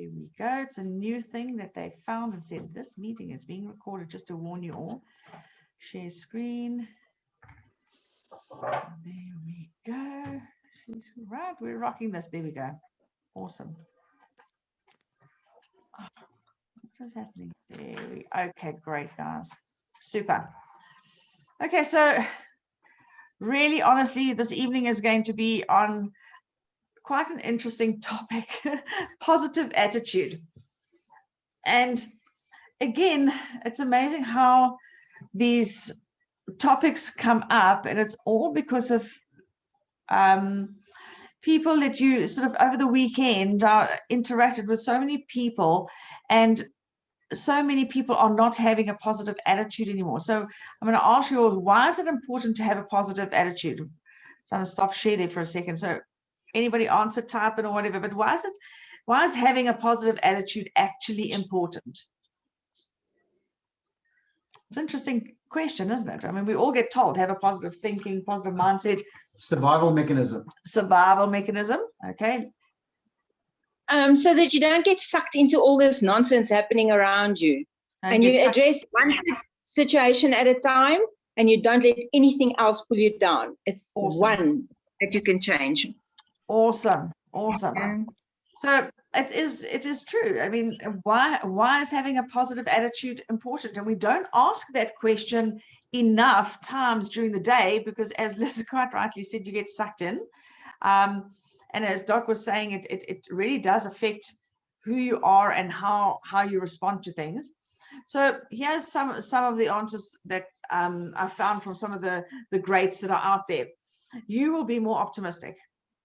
we go. It's a new thing that they found and said, this meeting is being recorded, just to warn you all. Share screen. There we go. Right, we're rocking this. There we go. Awesome. Oh, what is happening? There we go. Okay, great, guys. Super. Okay, so really, honestly, this evening is going to be on quite an interesting topic, positive attitude. And again, it's amazing how these topics come up, and it's all because of people that you sort of over the weekend interacted with so many people, and so many people are not having a positive attitude anymore. So I'm going to ask you all, why is it important to have a positive attitude? So I'm going to stop share there for a second. So anybody answer, type it or whatever, but why is having a positive attitude actually important? It's an interesting question, isn't it? I mean, we all get told, have a positive thinking, positive mindset. Survival mechanism. Survival mechanism, okay. So that you don't get sucked into all this nonsense happening around you. And you address one situation at a time, and you don't let anything else pull you down. It's one that you can change. Awesome. So it is true. I mean, why is having a positive attitude important? And we don't ask that question enough times during the day, because as Liz quite rightly said, you get sucked in. And as Doc was saying, it really does affect who you are and how you respond to things. So here's some of the answers that I found from some of the greats that are out there. You will be more optimistic.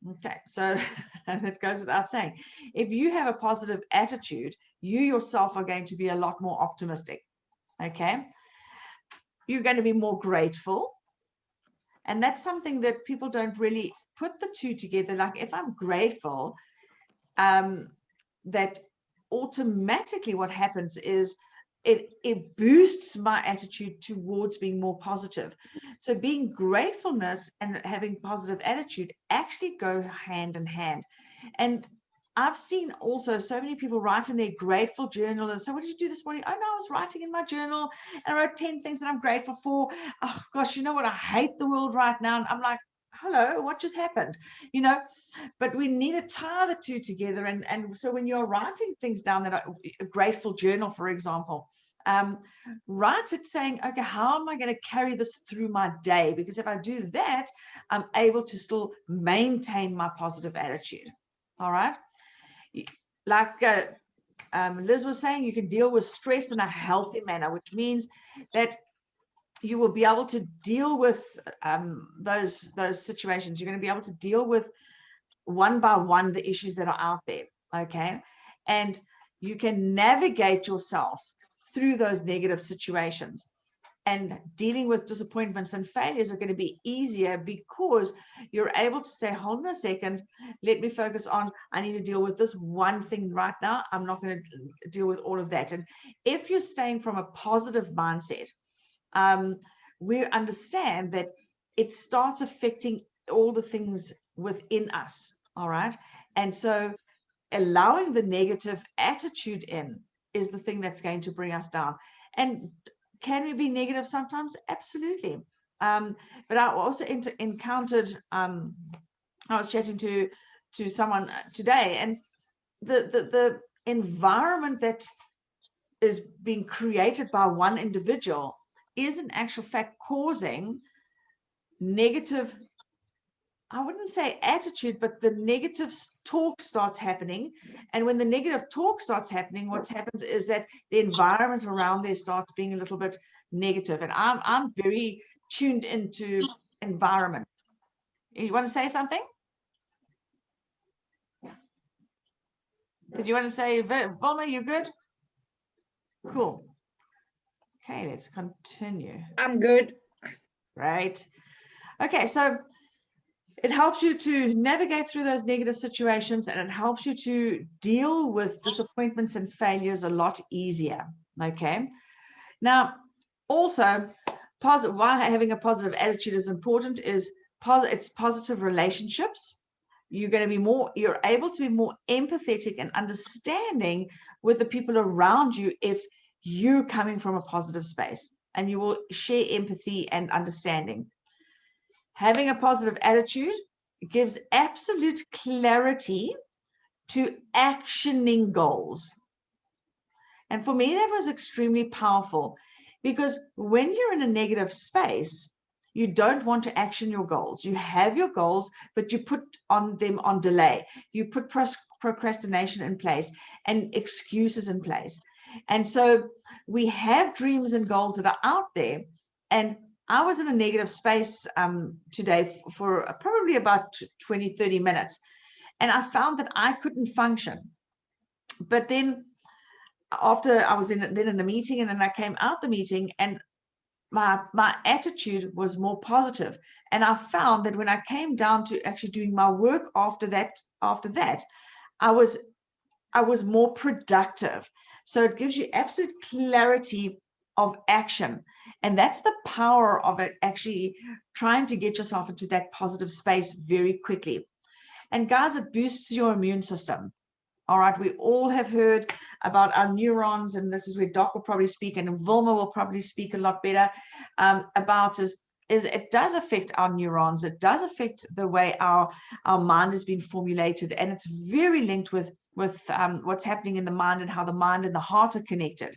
Okay, so that goes without saying. If you have a positive attitude, you yourself are going to be a lot more optimistic. Okay, you're going to be more grateful. And that's something that people don't really put the two together. Like, if I'm grateful, that automatically what happens is it boosts my attitude towards being more positive. So being gratefulness and having positive attitude actually go hand in hand. And I've seen also so many people write in their grateful journal. And so, what did you do this morning? Oh, no, I was writing in my journal and I wrote 10 things that I'm grateful for. Oh, gosh, you know what? I hate the world right now. And I'm like, hello, what just happened? You know, but we need to tie the two together. And so when you're writing things down, that are a grateful journal, for example, write it saying, okay, how am I going to carry this through my day? Because if I do that, I'm able to still maintain my positive attitude. All right. Like Liz was saying, you can deal with stress in a healthy manner, which means that you will be able to deal with those situations. You're going to be able to deal with one by one the issues that are out there, okay? And you can navigate yourself through those negative situations. And dealing with disappointments and failures are going to be easier because you're able to say, hold on a second, let me focus on, I need to deal with this one thing right now. I'm not going to deal with all of that. And if you're staying from a positive mindset, we understand that it starts affecting all the things within us. All right. And so allowing the negative attitude in is the thing that's going to bring us down. And can we be negative sometimes? Absolutely. But I also encountered, I was chatting to someone today, and the environment that is being created by one individual is in actual fact causing negative, I wouldn't say attitude, but the negative talk starts happening. And when the negative talk starts happening, what happens is that the environment around there starts being a little bit negative. And I'm very tuned into environment. You want to say something? Did you want to say, Vilma, you good? Cool. Okay, let's continue. I'm good. Right. Okay, so it helps you to navigate through those negative situations, and it helps you to deal with disappointments and failures a lot easier. Okay. Now, also, why having a positive attitude is important is it's positive relationships. you're able to be more empathetic and understanding with the people around you if you're coming from a positive space, and you will share empathy and understanding. Having a positive attitude gives absolute clarity to actioning goals. And for me, that was extremely powerful, because when you're in a negative space, you don't want to action your goals. You have your goals, but you put them on delay. You put procrastination in place and excuses in place. And so we have dreams and goals that are out there. And I was in a negative space today for probably about 20, 30 minutes. And I found that I couldn't function. But then after I was in a meeting, and then I came out the meeting, and my attitude was more positive. And I found that when I came down to actually doing my work after that, I was more productive. So it gives you absolute clarity of action. And that's the power of it, actually trying to get yourself into that positive space very quickly. And guys, it boosts your immune system. All right, we all have heard about our neurons, and this is where Doc will probably speak, and Vilma will probably speak a lot better about is it does affect our neurons. It does affect the way our mind has been formulated, and it's very linked with what's happening in the mind and how the mind and the heart are connected.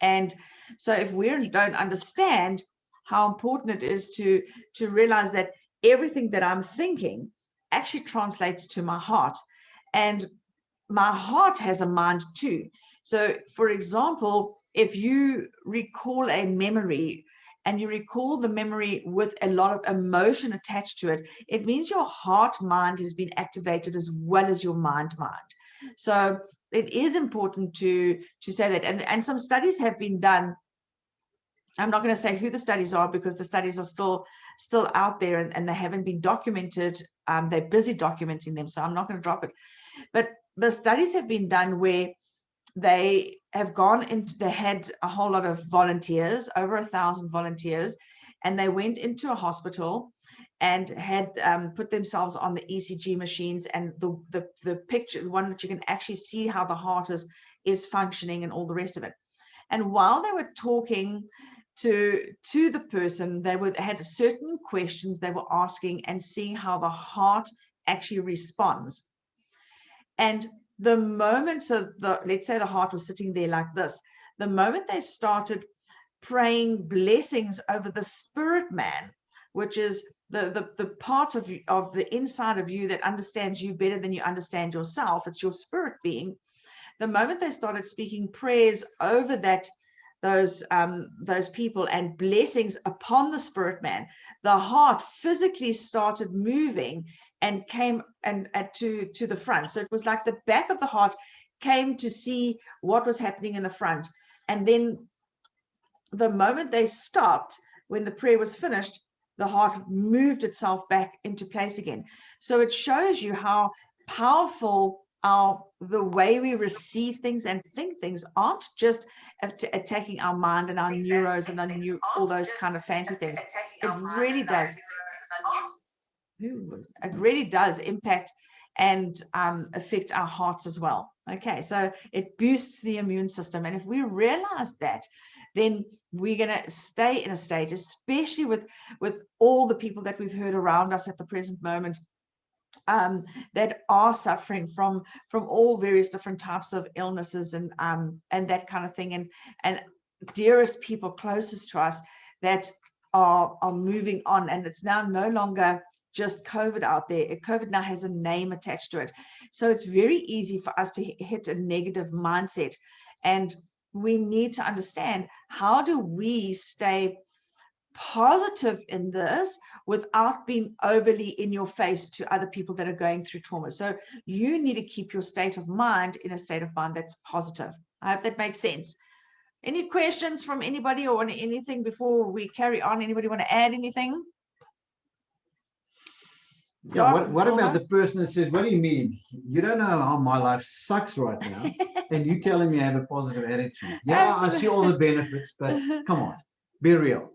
And so if we don't understand how important it is to realize that everything that I'm thinking actually translates to my heart, and my heart has a mind too. So for example, if you recall a memory and you recall the memory with a lot of emotion attached to it, it means your heart mind has been activated as well as your mind. So it is important to say that. And some studies have been done. I'm not going to say who the studies are, because the studies are still out there, and they haven't been documented. They're busy documenting them, so I'm not going to drop it. But the studies have been done where they have they had a whole lot of volunteers, over 1,000 volunteers, and they went into a hospital and had put themselves on the ECG machines, and the picture, the one that you can actually see how the heart is functioning and all the rest of it. And while they were talking to the person, they had certain questions they were asking and seeing how the heart actually responds. And the moment, let's say the heart was sitting there like this, the moment they started praying blessings over the spirit man, which is the part of the inside of you that understands you better than you understand yourself, it's your spirit being. The moment they started speaking prayers over those people and blessings upon the spirit man, the heart physically started moving and came to the front. So it was like the back of the heart came to see what was happening in the front. And then the moment they stopped, when the prayer was finished, the heart moved itself back into place again. So it shows you how powerful the way we receive things and think things aren't just attacking our mind and our neuros and all those kind of fancy things. It really does. It really does impact and affect our hearts as well. Okay, so it boosts the immune system. And if we realize that, then we're going to stay in a state, especially with all the people that we've heard around us at the present moment, that are suffering from all various different types of illnesses and that kind of thing, and dearest people closest to us that are moving on. And it's now no longer just COVID out there. COVID now has a name attached to it. So it's very easy for us to hit a negative mindset. And we need to understand, how do we stay positive in this without being overly in your face to other people that are going through trauma? So you need to keep your state of mind in a state of mind that's positive. I hope that makes sense. Any questions from anybody or anything before we carry on? Anybody want to add anything? Yeah, what about the person that says, what do you mean? You don't know how my life sucks right now, and you telling me I have a positive attitude. Yeah, absolutely. I see all the benefits, but come on, be real.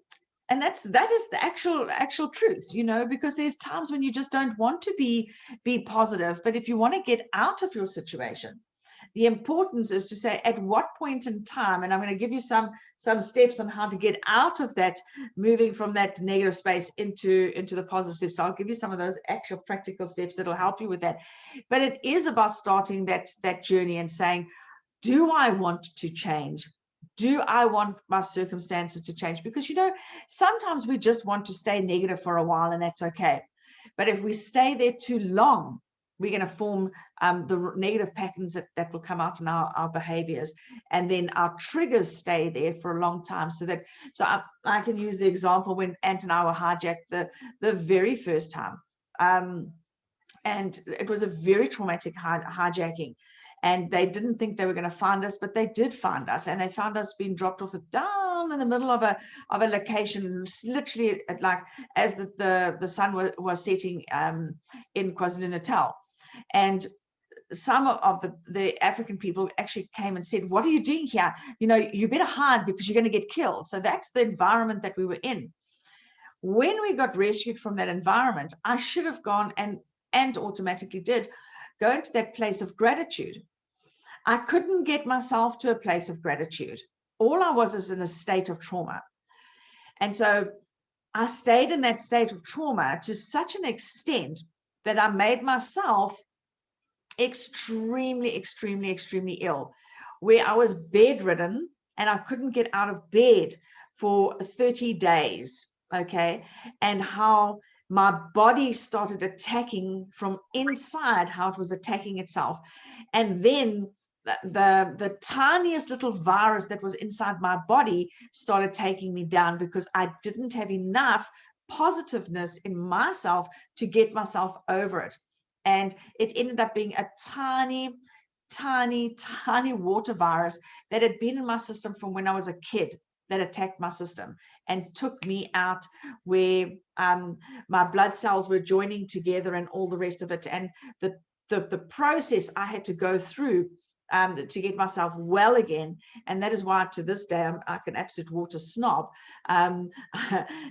And that is the actual truth, you know, because there's times when you just don't want to be positive. But if you want to get out of your situation, the importance is to say at what point in time, and I'm going to give you some steps on how to get out of that, moving from that negative space into the positive steps. So I'll give you some of those actual practical steps that'll help you with that. But it is about starting that journey and saying, do I want to change? Do I want my circumstances to change? Because, you know, sometimes we just want to stay negative for a while, and that's okay. But if we stay there too long, we're going to form the negative patterns that will come out in our behaviors. And then our triggers stay there for a long time. So I can use the example when Ant and I were hijacked the very first time. And it was a very traumatic hijacking. And they didn't think they were going to find us, but they did find us. And they found us being dropped off down in the middle of a location, literally like as the sun was setting in KwaZulu-Natal. And some of the African people actually came and said, what are you doing here? You know, you better hide because you're going to get killed. So that's the environment that we were in. When we got rescued from that environment, I should have gone and automatically did go into that place of gratitude. I couldn't get myself to a place of gratitude. All I was is in a state of trauma. And so I stayed in that state of trauma to such an extent that I made myself extremely, extremely, extremely ill, where I was bedridden and I couldn't get out of bed for 30 days. Okay. And how my body started attacking from inside, how it was attacking itself. And then the tiniest little virus that was inside my body started taking me down because I didn't have enough positiveness in myself to get myself over it. And it ended up being a tiny, tiny, tiny water virus that had been in my system from when I was a kid, that attacked my system and took me out, where my blood cells were joining together and all the rest of it. And the process I had to go through to get myself well again. And that is why to this day, I'm like an absolute water snob.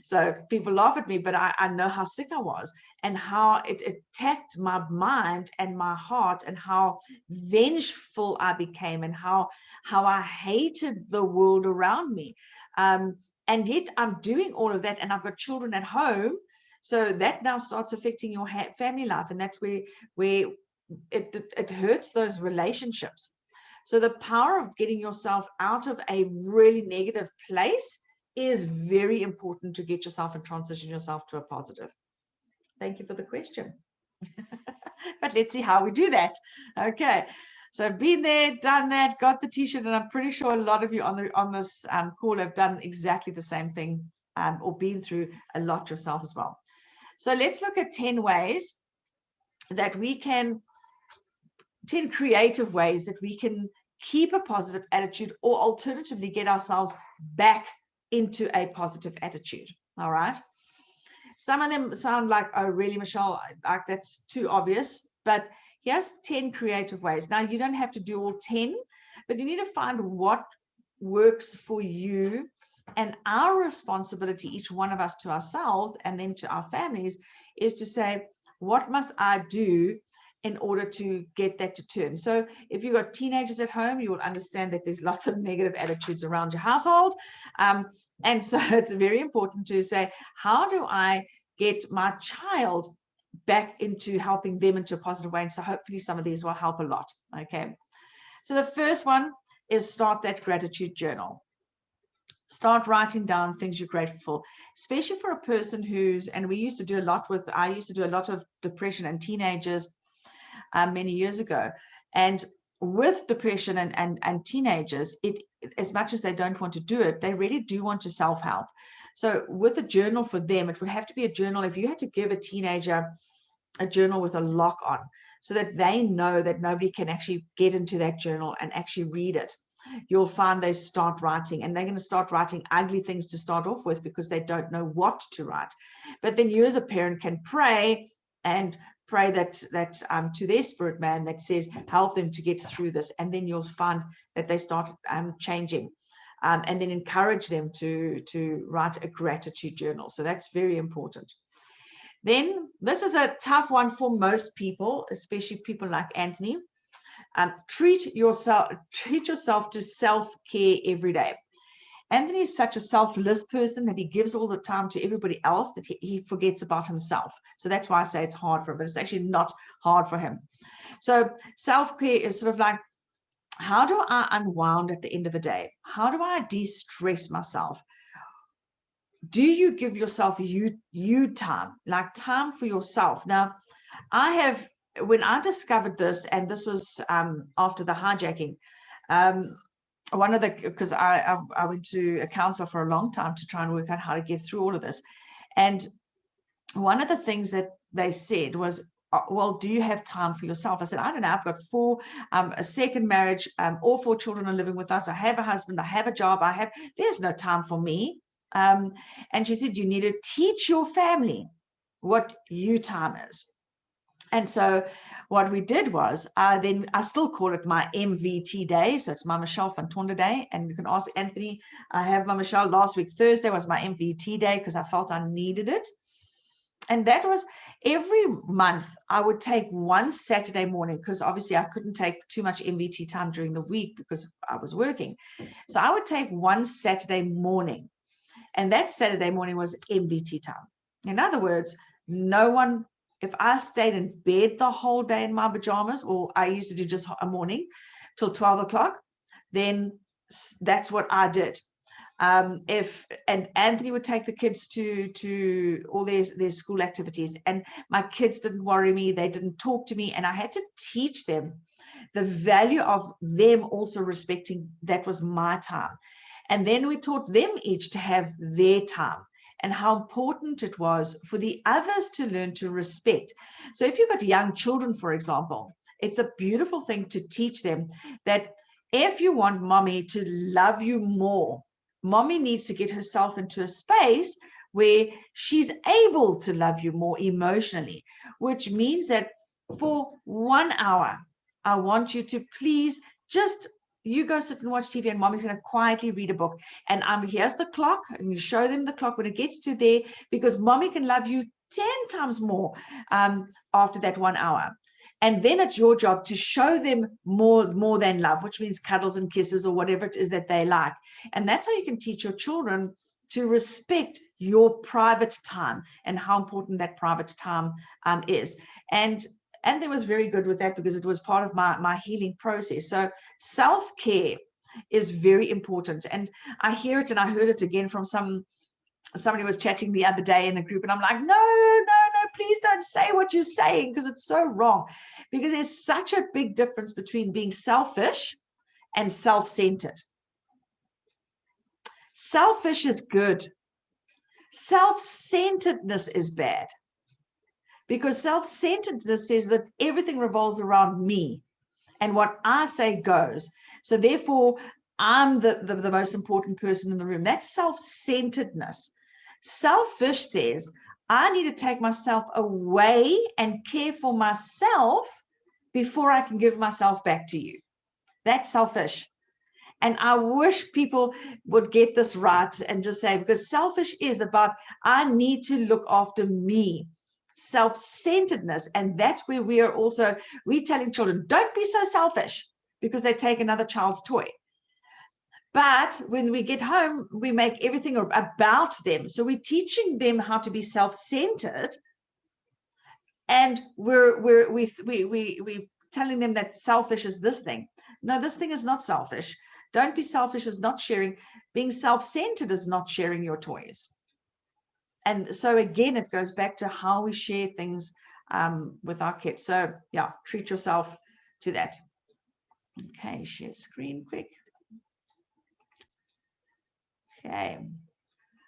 So people laugh at me, but I know how sick I was and how it attacked my mind and my heart and how vengeful I became and how I hated the world around me. And yet I'm doing all of that and I've got children at home. So that now starts affecting your family life. And that's where it hurts those relationships. So the power of getting yourself out of a really negative place is very important to get yourself and transition yourself to a positive. Thank you for the question. But let's see how we do that. Okay. So been there, done that, got the t-shirt, and I'm pretty sure a lot of you on this call have done exactly the same thing or been through a lot yourself as well. So let's look at 10 ways that we can 10 creative ways that we can keep a positive attitude or alternatively get ourselves back into a positive attitude. All right. Some of them sound like, oh, really, Michelle, like that's too obvious, but here's 10 creative ways. Now, you don't have to do all 10, but you need to find what works for you. And our responsibility, each one of us, to ourselves and then to our families, is to say, what must I do in order to get that to turn? So if you've got teenagers at home, you will understand that there's lots of negative attitudes around your household. And so it's very important to say, how do I get my child back into helping them into a positive way? And so hopefully some of these will help a lot. Okay. So the first one is start that gratitude journal. Start writing down things you're grateful for, especially for a person who's, and I used to do a lot of depression in teenagers many years ago. And with depression and teenagers, as much as they don't want to do it, they really do want to self-help. So with a journal for them, it would have to be a journal. If you had to give a teenager a journal with a lock on, so that they know that nobody can actually get into that journal and actually read it, you'll find they start writing, and they're going to start writing ugly things to start off with because they don't know what to write. But then you as a parent can pray that to their spirit man that says, help them to get through this. And then you'll find that they start changing. and then encourage them to write a gratitude journal. So that's very important. Then this is a tough one for most people, especially people like Anthony. Treat yourself to self-care every day. Anthony is such a selfless person that he gives all the time to everybody else that he forgets about himself. So that's why I say it's hard for him, but it's actually not hard for him. So self-care is sort of like, how do I unwind at the end of the day? How do I de-stress myself? Do you give yourself you time, like time for yourself? Now, when I discovered this, and this was after the hijacking, because I went to a counselor for a long time to try and work out how to get through all of this. And one of the things that they said was, well, do you have time for yourself? I said, I don't know. I've got a second marriage. All 4 children are living with us. I have a husband. I have a job. There's no time for me. And she said, you need to teach your family what you time is. And so what we did was, then I still call it my MVT day. So it's my Michelle van Tonder day. And you can ask Anthony, I have my Michelle. Last week, Thursday was my MVT day because I felt I needed it. And that was every month I would take one Saturday morning, because obviously I couldn't take too much MVT time during the week because I was working. So I would take one Saturday morning. And that Saturday morning was MVT time. In other words, if I stayed in bed the whole day in my pajamas, or I used to do just a morning till 12 o'clock, then that's what I did. And Anthony would take the kids to all their school activities, and my kids didn't worry me. They didn't talk to me. And I had to teach them the value of them also respecting that was my time. And then we taught them each to have their time, and how important it was for the others to learn to respect. So if you've got young children, for example, it's a beautiful thing to teach them that if you want mommy to love you more, mommy needs to get herself into a space where she's able to love you more emotionally, which means that for 1 hour, I want you to please you go sit and watch TV, and mommy's going to quietly read a book. And here's the clock, and you show them the clock when it gets to there, because mommy can love you 10 times more after that 1 hour. And then it's your job to show them more than love, which means cuddles and kisses or whatever it is that they like. And that's how you can teach your children to respect your private time and how important that private time is. And they was very good with that, because it was part of my healing process. So self-care is very important. And I hear it, and I heard it again from somebody was chatting the other day in a group, and I'm like, no, please don't say what you're saying, because it's so wrong. Because there's such a big difference between being selfish and self-centered. Selfish is good. Self-centeredness is bad. Because self-centeredness says that everything revolves around me, and what I say goes. So therefore, I'm the most important person in the room. That's self-centeredness. Selfish says, I need to take myself away and care for myself before I can give myself back to you. That's selfish. And I wish people would get this right and just say, because selfish is about, I need to look after me. Self-centeredness, and that's where we're telling children, don't be so selfish, because they take another child's toy. But when we get home, we make everything about them. So we're teaching them how to be self-centered, and we're telling them that selfish is this thing. No, this thing is not selfish. Don't be selfish is not sharing. Being self-centered is not sharing your toys. And so again, it goes back to how we share things with our kids. So yeah, treat yourself to that. Okay, share screen quick. Okay.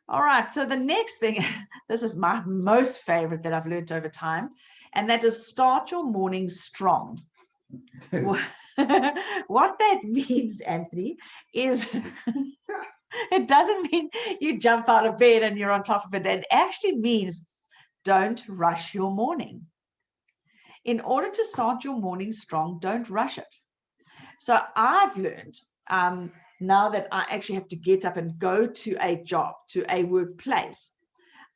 All right, so the next thing, this is my most favorite that I've learned over time, and that is start your morning strong. What that means, Anthony, is it doesn't mean you jump out of bed and you're on top of it. It actually means don't rush your morning. In order to start your morning strong, don't rush it. So I've learned now that I actually have to get up and go to a job, to a workplace,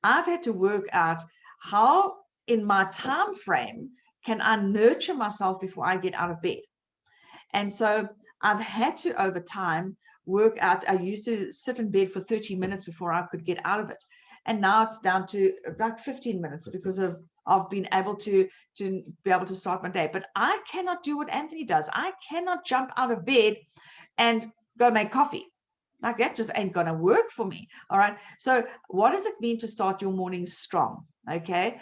I've had to work out how in my time frame can I nurture myself before I get out of bed. And so I've had to, over time, work out. I used to sit in bed for 30 minutes before I could get out of it. And now it's down to about 15 minutes because I've been able to be able to start my day. But I cannot do what Anthony does. I cannot jump out of bed and go make coffee. Like, that just ain't gonna work for me. All right. So what does it mean to start your morning strong? Okay.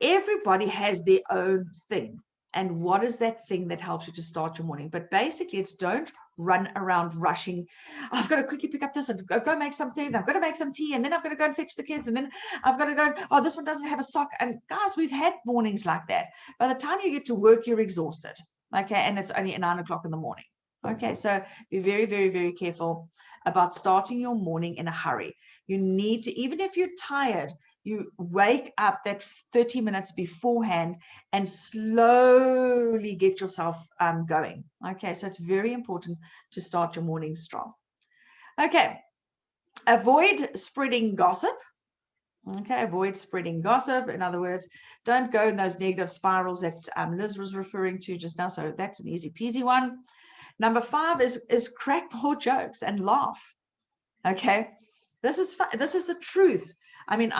Everybody has their own thing. And what is that thing that helps you to start your morning? But basically, it's don't run around rushing. Oh, I've got to quickly pick up this and go make something. I've got to make some tea, and then I've got to go and fetch the kids, and then I've got to go. Oh, this one doesn't have a sock. And guys, we've had mornings like that. By the time you get to work, you're exhausted. Okay, and it's only 9 o'clock in the morning. Okay, so be very, very, very careful about starting your morning in a hurry. You need to, even if you're tired, you wake up that 30 minutes beforehand and slowly get yourself going. Okay, so it's very important to start your morning strong. Okay, avoid spreading gossip. Okay, avoid spreading gossip. In other words, don't go in those negative spirals that Liz was referring to just now. So that's an easy peasy one. Number 5 is crack more jokes and laugh. Okay, this is fun. This is the truth. I mean,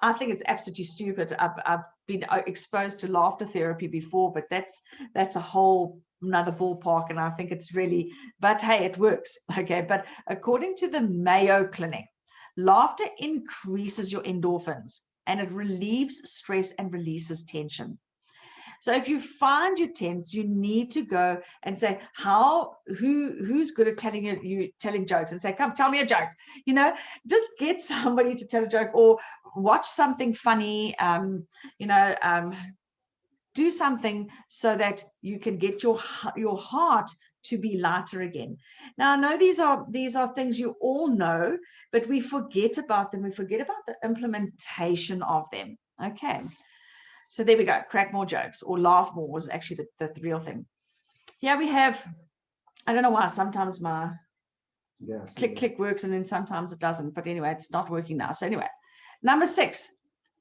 I think it's absolutely stupid. I've been exposed to laughter therapy before, but that's a whole another ballpark, and I think it's really, but hey, it works. Okay, but according to the Mayo Clinic, laughter increases your endorphins and it relieves stress and releases tension. So if you find you're tense, you need to go and say, who's good at telling jokes, and say, come, tell me a joke. You know, just get somebody to tell a joke, or watch something funny, do something so that you can get your heart to be lighter again. Now, I know these are things you all know, but we forget about them. We forget about the implementation of them. Okay. So there we go. Crack more jokes, or laugh more was actually the real thing. Here we have, I don't know why sometimes my click works and then sometimes it doesn't. But anyway, it's not working now. So anyway, number 6,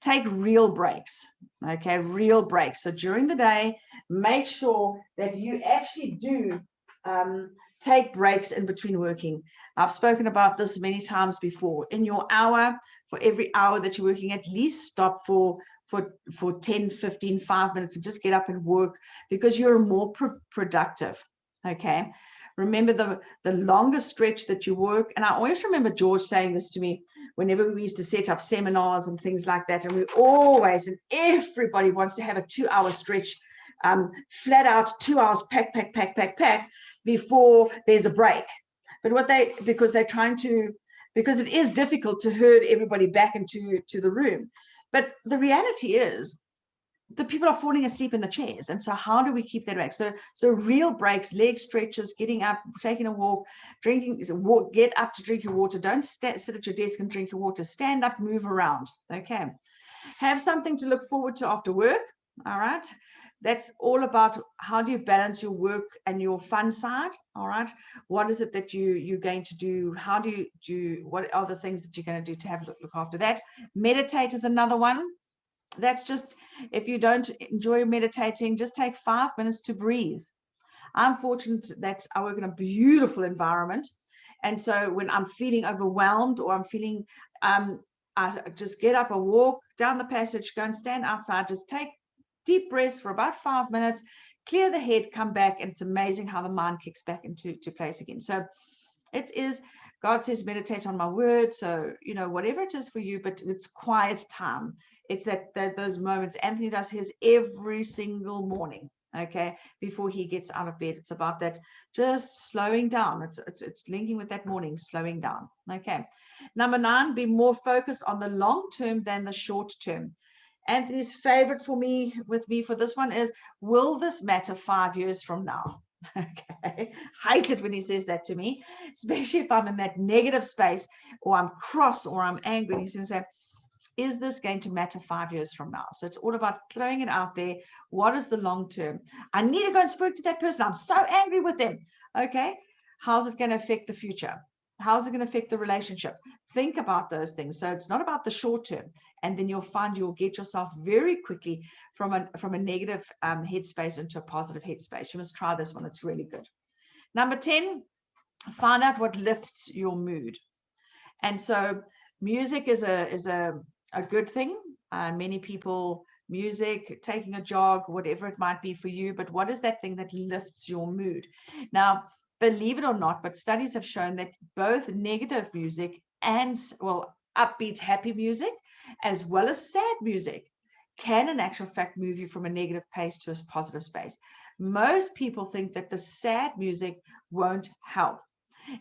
take real breaks. Okay, real breaks. So during the day, make sure that you actually do take breaks in between working. I've spoken about this many times before. In your hour, for every hour that you're working, at least stop for 10, 15, 5 minutes and just get up and work, because you're more productive. Okay. Remember the longer stretch that you work. And I always remember George saying this to me whenever we used to set up seminars and things like that. And we always, and everybody wants to have a 2-hour stretch, flat out 2 hours, pack before there's a break. But because it is difficult to herd everybody back into the room. But the reality is, the people are falling asleep in the chairs. And so how do we keep that back? So real breaks, leg stretches, getting up, taking a walk, get up to drink your water. Don't sit at your desk and drink your water. Stand up, move around. Okay. Have something to look forward to after work. All right. That's all about how do you balance your work and your fun side. All right. What is it that you're going to do? How do you what are the things that you're going to do to have look after that? Meditate is another one. That's just, if you don't enjoy meditating, just take 5 minutes to breathe. I'm fortunate that I work in a beautiful environment. And so when I'm feeling overwhelmed, or I'm feeling, I just get up and walk down the passage, go and stand outside, just take deep breaths for about 5 minutes, clear the head, come back. And it's amazing how the mind kicks back into place again. So it is, God says, meditate on my word. So, whatever it is for you, but it's quiet time. It's that those moments. Anthony does his every single morning, okay, before he gets out of bed. It's about that, just slowing down. It's linking with that morning, slowing down. Okay. Number 9, be more focused on the long term than the short term. Anthony's favorite with me for this one is, will this matter 5 years from now? Okay, hate it when he says that to me, especially if I'm in that negative space, or I'm cross, or I'm angry. And he's going to say, is this going to matter 5 years from now? So it's all about throwing it out there. What is the long term? I need to go and speak to that person. I'm so angry with them. Okay, how's it going to affect the future? How's it going to affect the relationship? Think about those things. So it's not about the short term. And then you'll find you'll get yourself very quickly from a negative headspace into a positive headspace. You must try this one. It's really good. Number 10, find out what lifts your mood. And so music is a good thing. Many people, music, taking a jog, whatever it might be for you, but what is that thing that lifts your mood? Now, believe it or not, but studies have shown that both negative music and, well, upbeat, happy music, as well as sad music, can in actual fact move you from a negative pace to a positive space. Most people think that the sad music won't help.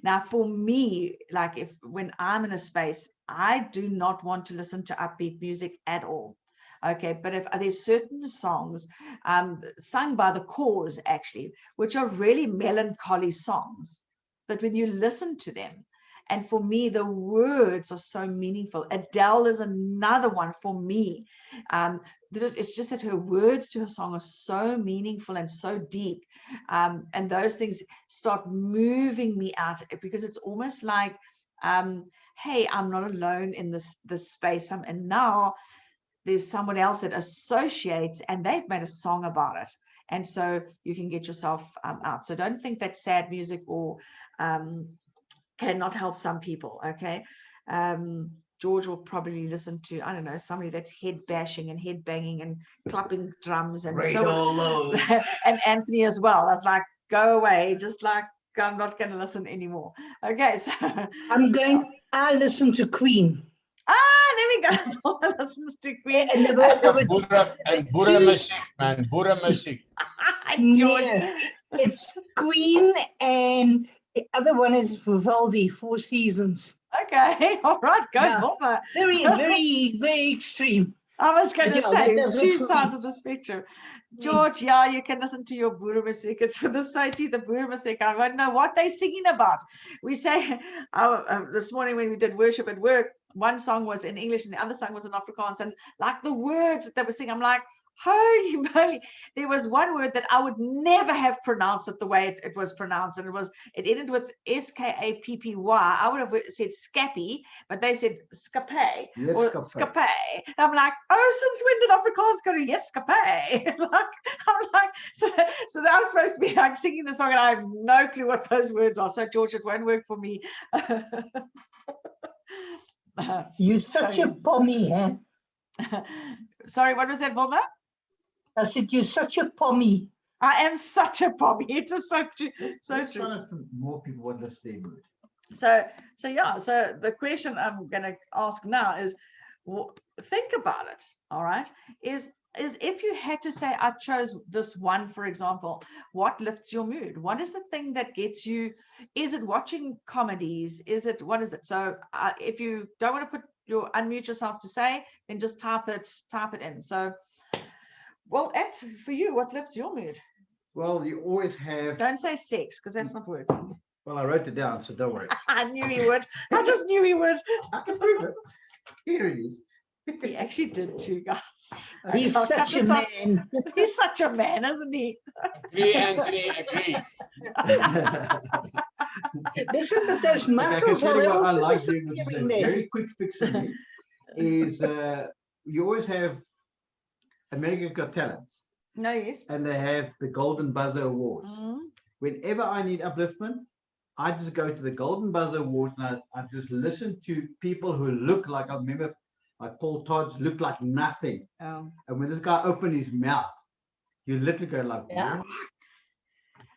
Now, for me, like when I'm in a space, I do not want to listen to upbeat music at all. Okay, but if there's certain songs sung by the Cause, actually, which are really melancholy songs, but when you listen to them, and for me, the words are so meaningful. Adele is another one for me. It's just that her words to her song are so meaningful and so deep. And those things start moving me out, because it's almost like, hey, I'm not alone in this space. And now there's someone else that associates, and they've made a song about it. And so you can get yourself out. So don't think that sad music or cannot help some people. Okay. George will probably listen to, I don't know, somebody that's head bashing and head banging and clapping drums and so and Anthony as well. That's like, go away, just like, I'm not going to listen anymore. Okay, so I listen to Queen. There we go. Listens to Queen. And Buddha music, man. Buddha music. Yeah, it's Queen, and the other one is Vivaldi, Four Seasons. Okay, all right, go, Wilma. Very, very, very extreme. I was going to say, two sides of the spectrum. George, yeah, you can listen to your Buddha music. It's for the Soti, the Buddha music. I don't know what they're singing about. We say, this morning when we did worship at work, one song was in English and the other song was in Afrikaans. And like the words that they were singing, I'm like, holy moly. There was one word that I would never have pronounced it the way it was pronounced. And it ended with S-K-A-P-P-Y. I would have said scappy, but they said scape or scape. I'm like, oh, since when did Afrikaans go to yes, scape? I'm like, so that was supposed to be like singing the song and I have no clue what those words are. So George, it won't work for me. You're such a pommy, huh? Sorry, what was that, Wilma? I said, you're such a pommy. I am such a pommy. It is so true. So Let's true. find out from more people what lifts their mood. So the question I'm going to ask now is, think about it. All right. Is if you had to say, I chose this one, for example, what lifts your mood? What is the thing that gets you? Is it watching comedies? What is it? So if you don't want to unmute yourself to say, then just type it in. So, well, for you, what lifts your mood? Well, you always have. Don't say sex, because that's not working. Well, I wrote it down, so don't worry. I knew he would. I just knew he would. I can prove it. Here it is. He actually did too, guys. He's such a man. He's such a man, isn't he? Agree, Anthony, agree. Listen, but those muscles I are what I also like doing, which is a very quick fix for me, is you always have American Got Talent. No, yes. And they have the Golden Buzzer Awards. Mm. Whenever I need upliftment, I just go to the Golden Buzzer Awards and I just listen to people who look like, I remember like Paul Todd's looked like nothing. Oh. And when this guy opened his mouth, you literally go like, yeah.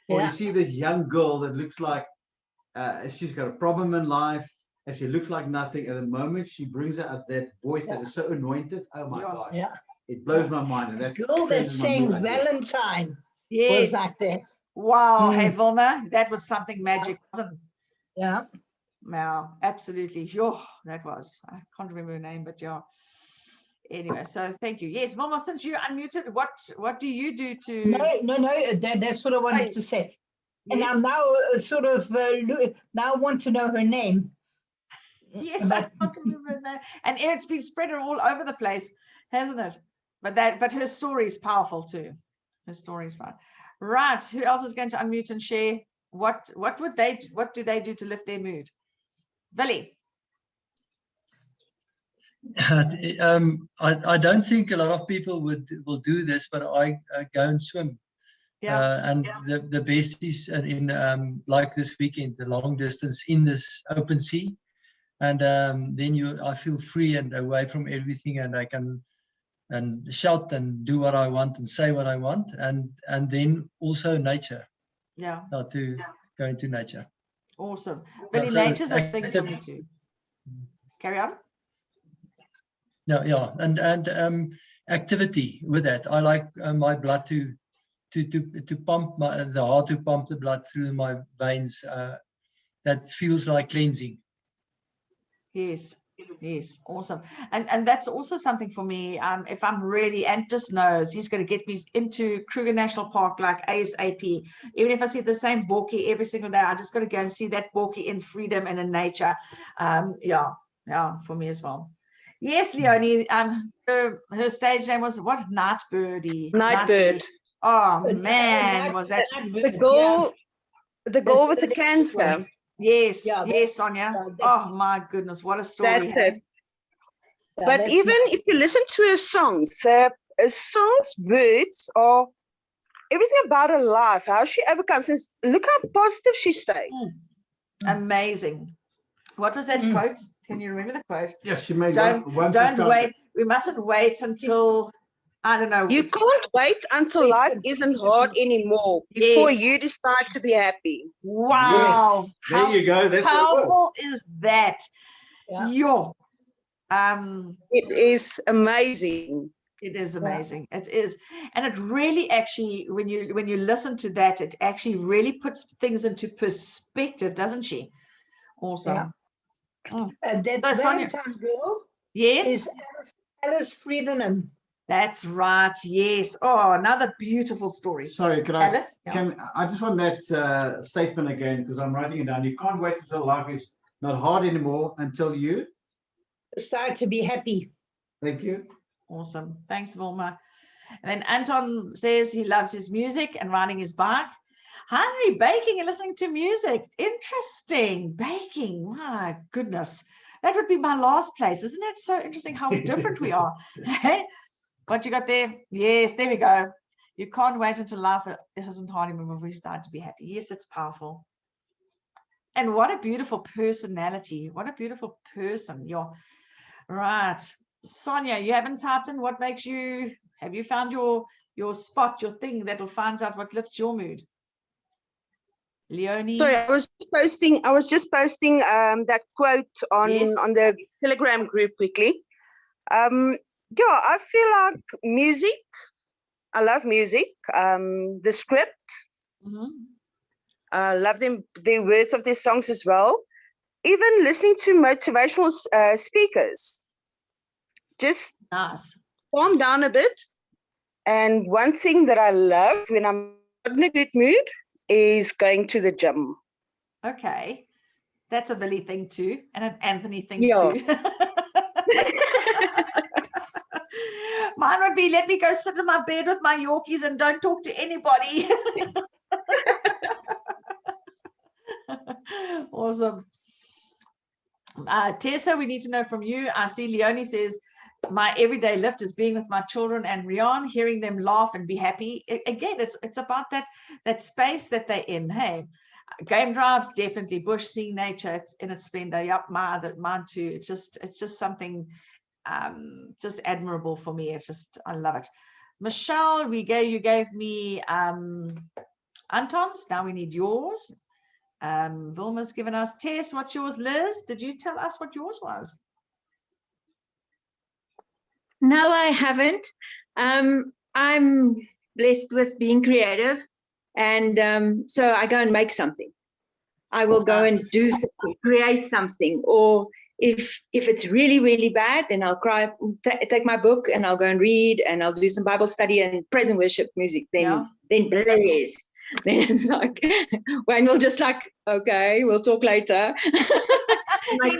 What? Or you see this young girl that looks like she's got a problem in life and she looks like nothing. At the moment she brings out that voice that is so anointed. Oh my gosh. Yeah. It blows my mind. And that girl that sang Valentine was like that. Wow. Hey, Wilma, that was something magic, wasn't it? Yeah. Wow, absolutely. That was, I can't remember her name, but yeah. Anyway, so thank you. Yes, Wilma, since you unmuted, what do you do to? No, that's what I wanted to say. And I'm now sort of now want to know her name. Yes, I can't remember her name. And it's been spread all over the place, hasn't it? But her story is powerful too. Her story is powerful. Right. Who else is going to unmute and share what do they do to lift their mood? Billy? I don't think a lot of people will do this, but I go and swim. And the best is in like this weekend, the long distance in this open sea, and then I feel free and away from everything, and I can shout and do what I want and say what I want, and then also nature. To go into nature. Awesome. Billy, nature's a big thing too. Carry on. Yeah, and activity with that. I like my blood to pump the heart, to pump the blood through my veins. That feels like cleansing. Yes, awesome. And that's also something for me. If I'm really, Antus knows, he's going to get me into Kruger National Park like ASAP. Even if I see the same Borkie every single day, I just got to go and see that Borkie in freedom and in nature. For me as well. Yes, Leonie. Her stage name was what? Nightbirdie. Nightbird. Oh man, was that the girl? The girl with the cancer. Yes, Sonia. Oh my goodness, what a story. That's it. But even if you listen to her songs, words are everything about her life, how she overcomes. And look how positive she stays. Amazing. What was that quote? Can you remember the quote? Yes, she made don't wait. We mustn't wait until, I don't know. You can't wait until life isn't hard anymore before you decide to be happy. Wow. Yes. There you go. That's powerful is that? It is amazing. It is amazing. It is. And it really actually, when you listen to that, it actually really puts things into perspective, doesn't she? Awesome. That's Valentine's girl. Yes. Is Alice Friedemann. That's right. Yes. Oh, another beautiful story. Sorry, Alice? I just want that statement again, because I'm writing it down. You can't wait until life is not hard anymore until you decide to be happy. Thank you. Awesome. Thanks, Wilma. And then Anton says he loves his music and riding his bike. Henry, baking and listening to music. Interesting. Baking. My goodness. That would be my last place. Isn't that so interesting how different we are? What you got there? Yes, there we go. You can't wait until life isn't hard anymore before you start to be happy. Yes, it's powerful. And what a beautiful personality. What a beautiful person. You're right. Sonia, you haven't typed in what makes you, have you found your spot, your thing that'll find out what lifts your mood? Leonie? Sorry, I was just posting that quote on the Telegram group quickly. I feel like music. I love music. The script. I love the words of their songs as well. Even listening to motivational speakers. Just calm down a bit. And one thing that I love when I'm in a good mood is going to the gym. Okay. That's a Billy thing too, and an Anthony thing too. Mine would be, let me go sit in my bed with my Yorkies and don't talk to anybody. Awesome. Tessa, we need to know from you. I see Leonie says, my everyday lift is being with my children and Rian, hearing them laugh and be happy. Again, it's about that space that they're in. Hey, game drives, definitely. Bush, seeing nature, it's in its splendor. Yep, mine too. It's just something just admirable for me. I love it. Michelle, you gave me Anton's. Now we need yours. Vilma's given us. Tess, what's yours? Liz, did you tell us what yours was? No, I haven't. I'm blessed with being creative, and so I go and make something. I will go and do something, create something, or if it's really, really bad, then I'll take my book and I'll go and read, and I'll do some Bible study and praise and worship music. Then blaze. Then it's like, Wayne will just like, okay, we'll talk later. My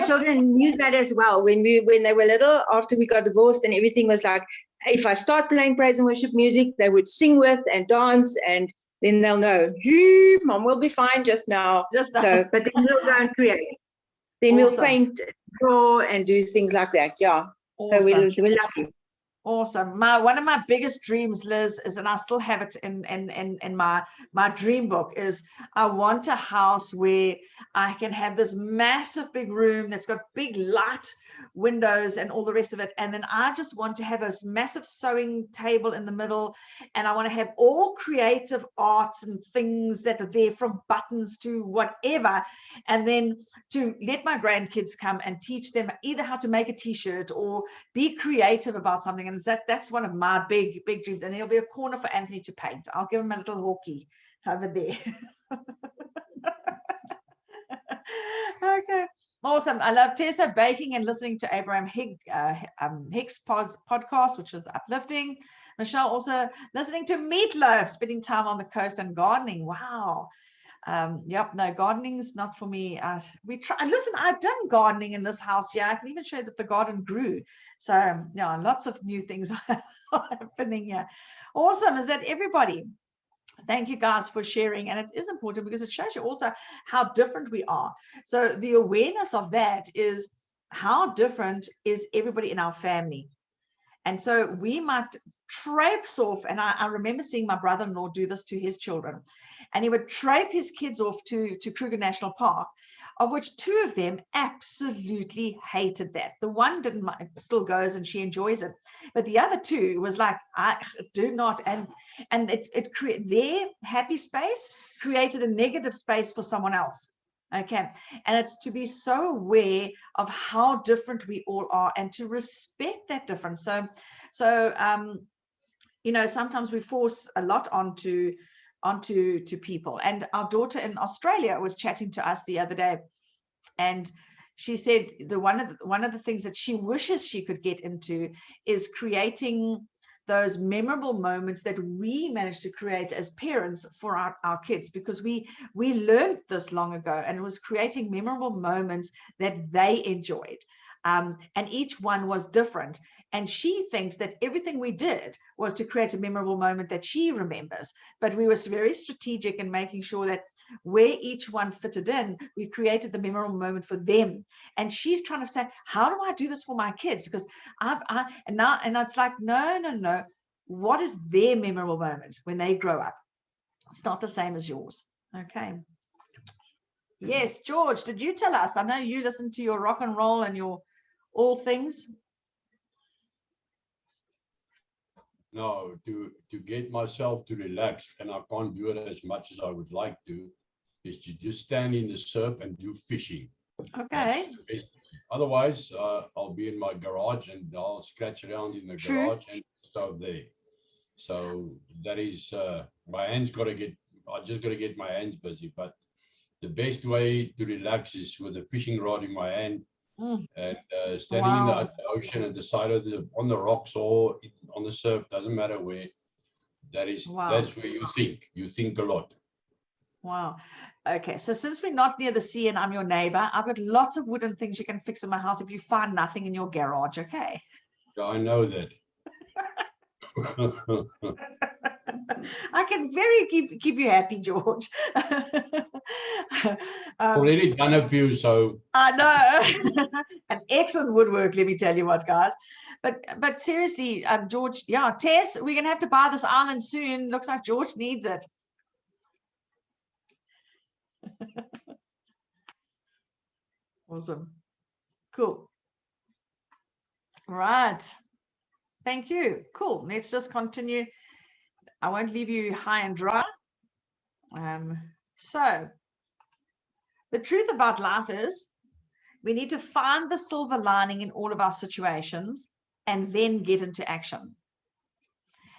children knew that as well when they were little. After we got divorced and everything was like, if I start playing praise and worship music, they would sing with and dance, and then they'll know, Mom will be fine just now. Just now. So, but then we'll go and create. Then Awesome. we'll paint, draw, and do things like that. Yeah. Awesome. So we're lucky. Awesome. One of my biggest dreams, Liz, is, and I still have it in my dream book, is I want a house where I can have this massive big room that's got big light windows and all the rest of it. And then I just want to have a massive sewing table in the middle. And I want to have all creative arts and things that are there, from buttons to whatever. And then to let my grandkids come and teach them either how to make a t-shirt or be creative about something. And that's one of my big dreams. And there'll be a corner for Anthony to paint. I'll give him a little hockey over there. Okay, awesome. I love Tessa baking and listening to Abraham Hicks podcast, which was uplifting. Michelle also listening to Meatloaf, spending time on the coast and gardening. Wow. Yep, no, gardening's not for me. We try. Listen, I've done gardening in this house. Yeah, I can even show you that the garden grew. So yeah, lots of new things are happening here. Awesome. Is that everybody? Thank you guys for sharing. And it is important because it shows you also how different we are. So the awareness of that is how different is everybody in our family. And so we might traipse off, and I remember seeing my brother-in-law do this to his children, and he would trape his kids off to Kruger National Park, of which 2 of them absolutely hated that. The one didn't mind, still goes and she enjoys it, but the other 2 was like, I do not. And it created their happy space, created a negative space for someone else. Okay, and it's to be so aware of how different we all are and to respect that difference. So you know, sometimes we force a lot onto people. And our daughter in Australia was chatting to us the other day, and she said one of the things that she wishes she could get into is creating those memorable moments that we managed to create as parents for our kids, because we learned this long ago, and it was creating memorable moments that they enjoyed. And each one was different. And she thinks that everything we did was to create a memorable moment that she remembers. But we were very strategic in making sure that where each one fitted in, we created the memorable moment for them. And she's trying to say, how do I do this for my kids? Because and it's like, no. What is their memorable moment when they grow up? It's not the same as yours. Okay. Yes, George, did you tell us? I know you listen to your rock and roll and your all things. No, to get myself to relax, and I can't do it as much as I would like to, is to just stand in the surf and do fishing. Okay. Otherwise, I'll be in my garage and I'll scratch around in the garage and stuff there. So that is, my hands I just got to get my hands busy. But the best way to relax is with a fishing rod in my hand. And standing in the ocean at the side of on the rocks or on the surf, doesn't matter where. That's where you think a lot. Wow. Okay, so since we're not near the sea and I'm your neighbor, I've got lots of wooden things you can fix in my house if you find nothing in your garage. Okay. I know that. I can keep you happy, George. Already done a few, so I know. An excellent woodwork, let me tell you what, guys. But seriously, George, yeah, Tess, we're gonna have to buy this island soon. Looks like George needs it. Awesome. Cool. Right. Thank you. Cool. Let's just continue. I won't leave you high and dry. So the truth about life is we need to find the silver lining in all of our situations and then get into action.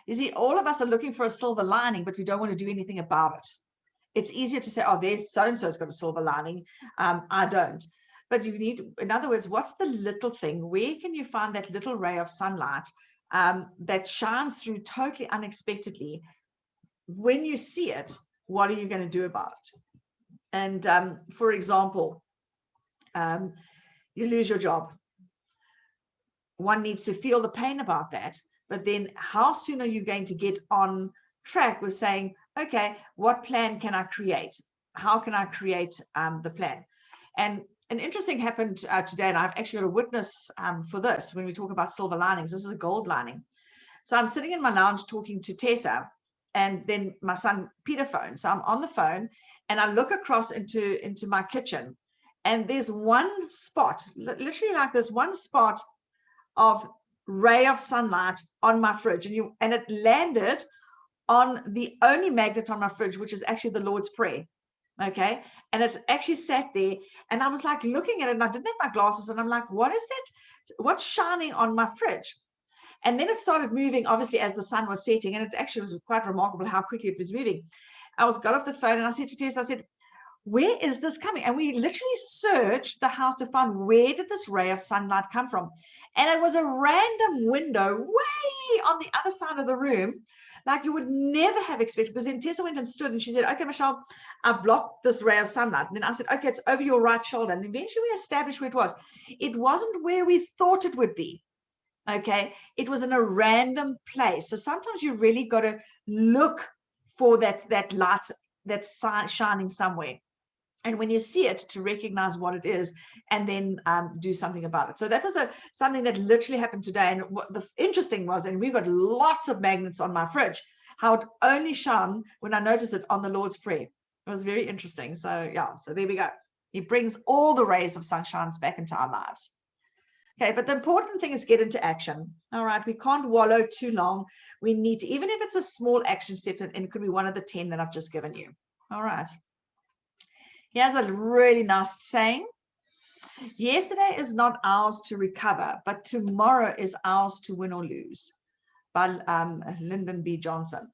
You see, all of us are looking for a silver lining, but we don't want to do anything about it. It's easier to say, oh, there's so-and-so's got a silver lining. I don't. But you need, in other words, what's the little thing? Where can you find that little ray of sunlight that shines through totally unexpectedly? When you see it, what are you going to do about it? And for example, you lose your job. One needs to feel the pain about that, but then how soon are you going to get on track was saying, okay, what plan can I create? How can I create the plan? And an interesting happened today, and I've actually got a witness for this when we talk about silver linings. This is a gold lining. So I'm sitting in my lounge talking to Tessa, and then my son Peter phones. So I'm on the phone, and I look across into my kitchen, and there's one spot, literally like this one spot of ray of sunlight on my fridge, and it landed on the only magnet on my fridge, which is actually the Lord's Prayer. Okay. And it's actually sat there, and I was like looking at it, and I didn't have my glasses, and I'm like, what is that? What's shining on my fridge? And then it started moving, obviously, as the sun was setting, and it actually was quite remarkable how quickly it was moving. I got off the phone, and I said to Tess, I said, where is this coming? And we literally searched the house to find, where did this ray of sunlight come from? And it was a random window way on the other side of the room, like you would never have expected. Because then Tessa went and stood, and she said, okay, Michelle, I've blocked this ray of sunlight. And then I said, okay, it's over your right shoulder. And eventually we established where it was. It wasn't where we thought it would be. Okay, it was in a random place. So sometimes you really got to look for that light that's shining somewhere, and when you see it, to recognize what it is, and then do something about it. So that was something that literally happened today. And what the interesting was, and we've got lots of magnets on my fridge, how it only shone when I noticed it on the Lord's Prayer. It was very interesting. So yeah, so there we go. He brings all the rays of sunshine back into our lives. Okay, but the important thing is get into action. All right, we can't wallow too long. We need to, even if it's a small action step, and it could be one of the 10 that I've just given you. All right. Here's a really nice saying. Yesterday is not ours to recover, but tomorrow is ours to win or lose, by Lyndon B. Johnson.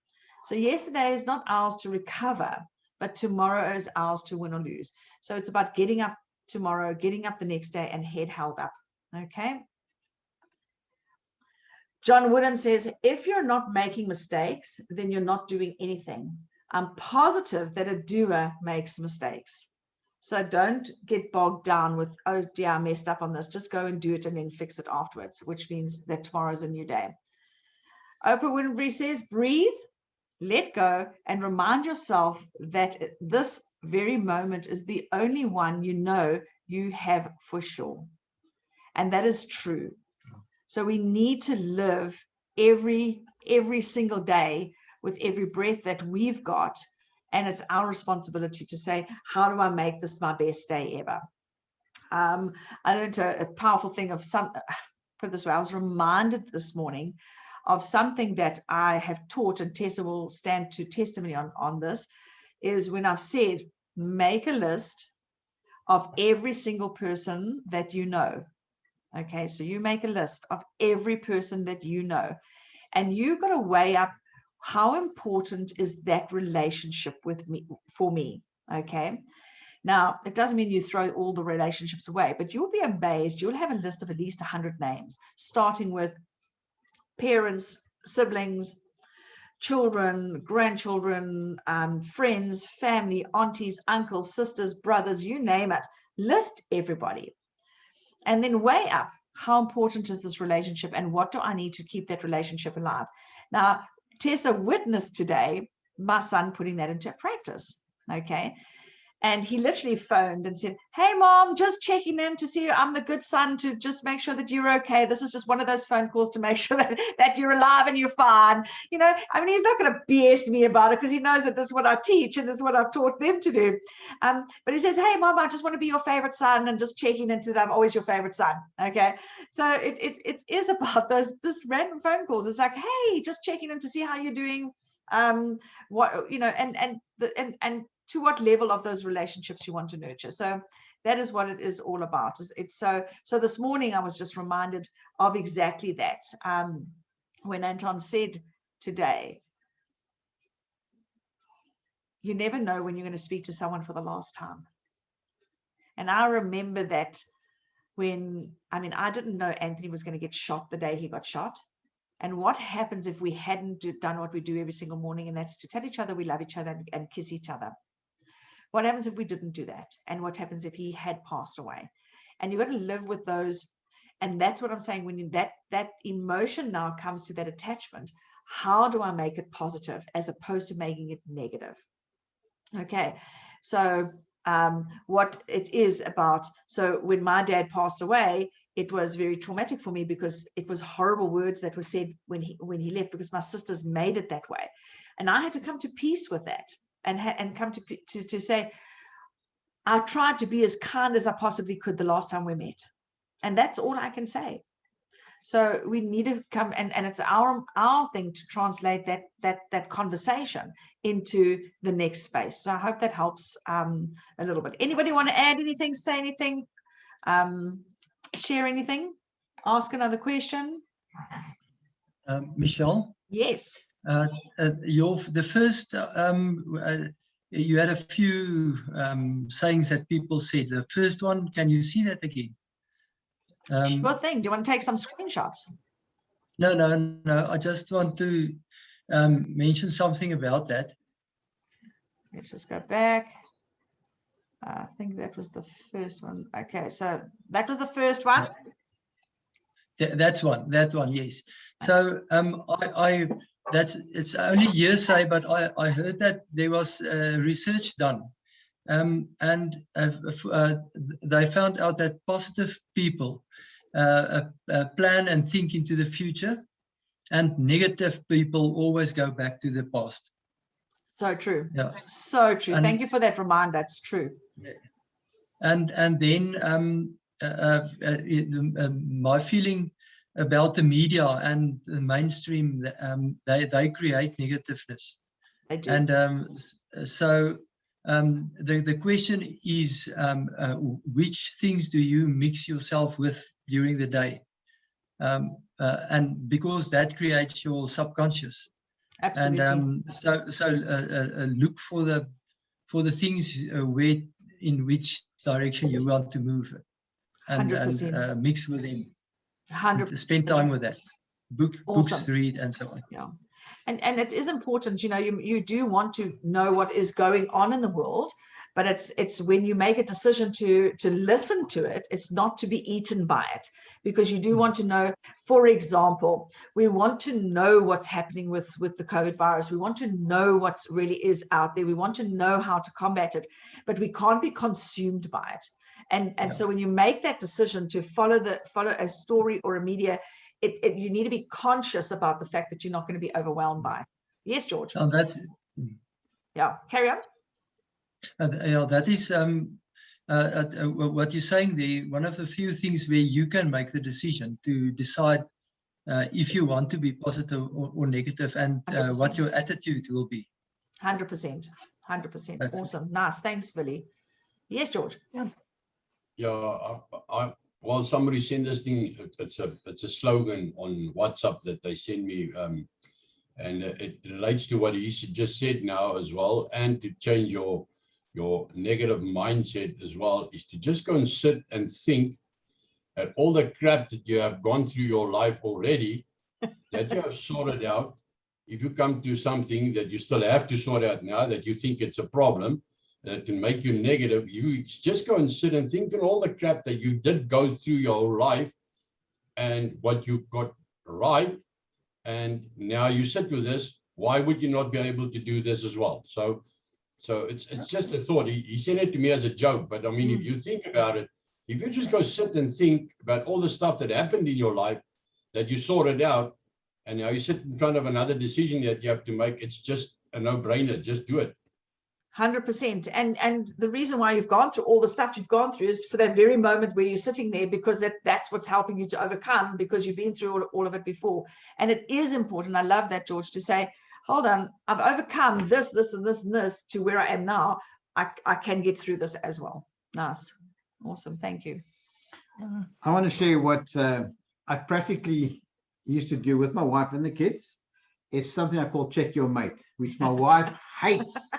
So yesterday is not ours to recover, but tomorrow is ours to win or lose. So it's about getting up tomorrow, getting up the next day, and head held up. Okay. John Wooden says, if you're not making mistakes, then you're not doing anything. I'm positive that a doer makes mistakes. So don't get bogged down with, oh dear, I messed up on this. Just go and do it and then fix it afterwards, which means that tomorrow's a new day. Oprah Winfrey says, breathe, let go, and remind yourself that this very moment is the only one you know you have for sure. And that is true. So we need to live every single day with every breath that we've got. And it's our responsibility to say, how do I make this my best day ever? I learned a powerful thing of put it this way, I was reminded this morning of something that I have taught, and Tessa will stand to testimony on this, is when I've said, make a list of every single person that you know. Okay, so you make a list of every person that you know, and you've got to weigh up how important is that relationship with me, for me. Okay, now it doesn't mean you throw all the relationships away, but you'll be amazed. You'll have a list of at least 100 names, starting with parents, siblings, children, grandchildren, friends, family, aunties, uncles, sisters, brothers, you name it. List everybody. And then weigh up, how important is this relationship, and what do I need to keep that relationship alive? Now, Tessa witnessed today my son putting that into practice, okay? And he literally phoned and said, hey, Mom, just checking in to see I'm the good son, to just make sure that you're okay. This is just one of those phone calls to make sure that you're alive and you're fine. You know, I mean, he's not going to BS me about it, because he knows that this is what I teach and this is what I've taught them to do. But he says, hey, Mom, I just want to be your favorite son, and just checking into that I'm always your favorite son. Okay. So it is about this random phone calls. It's like, hey, just checking in to see how you're doing. What, you know, and to what level of those relationships you want to nurture. So that is what it is all about. It's so this morning I was just reminded of exactly that, when Anton said today, you never know when you're going to speak to someone for the last time. And I remember that when, I mean, I didn't know Anthony was going to get shot the day he got shot. And what happens if we hadn't done what we do every single morning, and that's to tell each other we love each other and kiss each other? What happens if we didn't do that? And what happens if he had passed away? And you've got to live with those. And that's what I'm saying, when that emotion now comes to that attachment, how do I make it positive as opposed to making it negative? Okay, so what it is about, so when my dad passed away, it was very traumatic for me because it was horrible words that were said when he left, because my sisters made it that way, and I had to come to peace with that, and come to say, I tried to be as kind as I possibly could the last time we met, and that's all I can say. So we need to come, and it's our thing to translate that conversation into the next space. So I hope that helps a little bit. Anybody want to add anything, say anything, share anything, ask another question? Michelle? Yes. The first, you had a few sayings that people said. The first one, can you see that again? Sure thing. Do you want to take some screenshots? No. I just want to mention something about that. Let's just go back. I think that was the first one. Okay, so that was the first one. That one, yes. So it's only hearsay, but I heard that there was research done, and they found out that positive people plan and think into the future, and negative people always go back to the past. So true. Yeah. So true. And thank you for that reminder. It's true. And then my feeling about the media and the mainstream, they create negativeness. They do. And so the question is, which things do you mix yourself with during the day? And because that creates your subconscious. Absolutely. And so look for the things in which direction you want to move, and mix with them. 100%. Spend time with that. Awesome. Books read and so on. Yeah. And it is important, you do want to know what is going on in the world, but it's when you make a decision to listen to it, it's not to be eaten by it, because you do want to know. For example, we want to know what's happening with the COVID virus. We want to know what really is out there. We want to know how to combat it, but we can't be consumed by it. And so when you make that decision to follow a story or a media, you need to be conscious about the fact that you're not going to be overwhelmed by it. Yes, George. Oh, that's yeah. Carry on. Yeah, that is what you're saying there. One of the few things where you can make the decision to decide if you want to be positive or negative, and what your attitude will be. 100%. 100%. Awesome. Nice. Thanks, Billy. Yes, George. Yeah. Well, somebody sent this thing. It's a slogan on WhatsApp that they send me, and it relates to what he just said now as well. And to change your negative mindset as well is to just go and sit and think at all the crap that you have gone through your life already, that you have sorted out. If you come to something that you still have to sort out now, that you think it's a problem, that can make you negative, you just go and sit and think on all the crap that you did go through your whole life and what you got right. And now you sit with this. Why would you not be able to do this as well? So it's just a thought. He sent it to me as a joke, but I mean, if you think about it, if you just go sit and think about all the stuff that happened in your life that you sorted out, and now you sit in front of another decision that you have to make, it's just a no-brainer. Just do it. 100%. And the reason why you've gone through all the stuff you've gone through is for that very moment where you're sitting there, because that's what's helping you to overcome, because you've been through all of it before. And it is important. I love that, George, to say, hold on, I've overcome this, and this to where I am now. I can get through this as well. Nice. Awesome. Thank you. I want to share what I practically used to do with my wife and the kids. It's something I call check your mate, which my wife hates.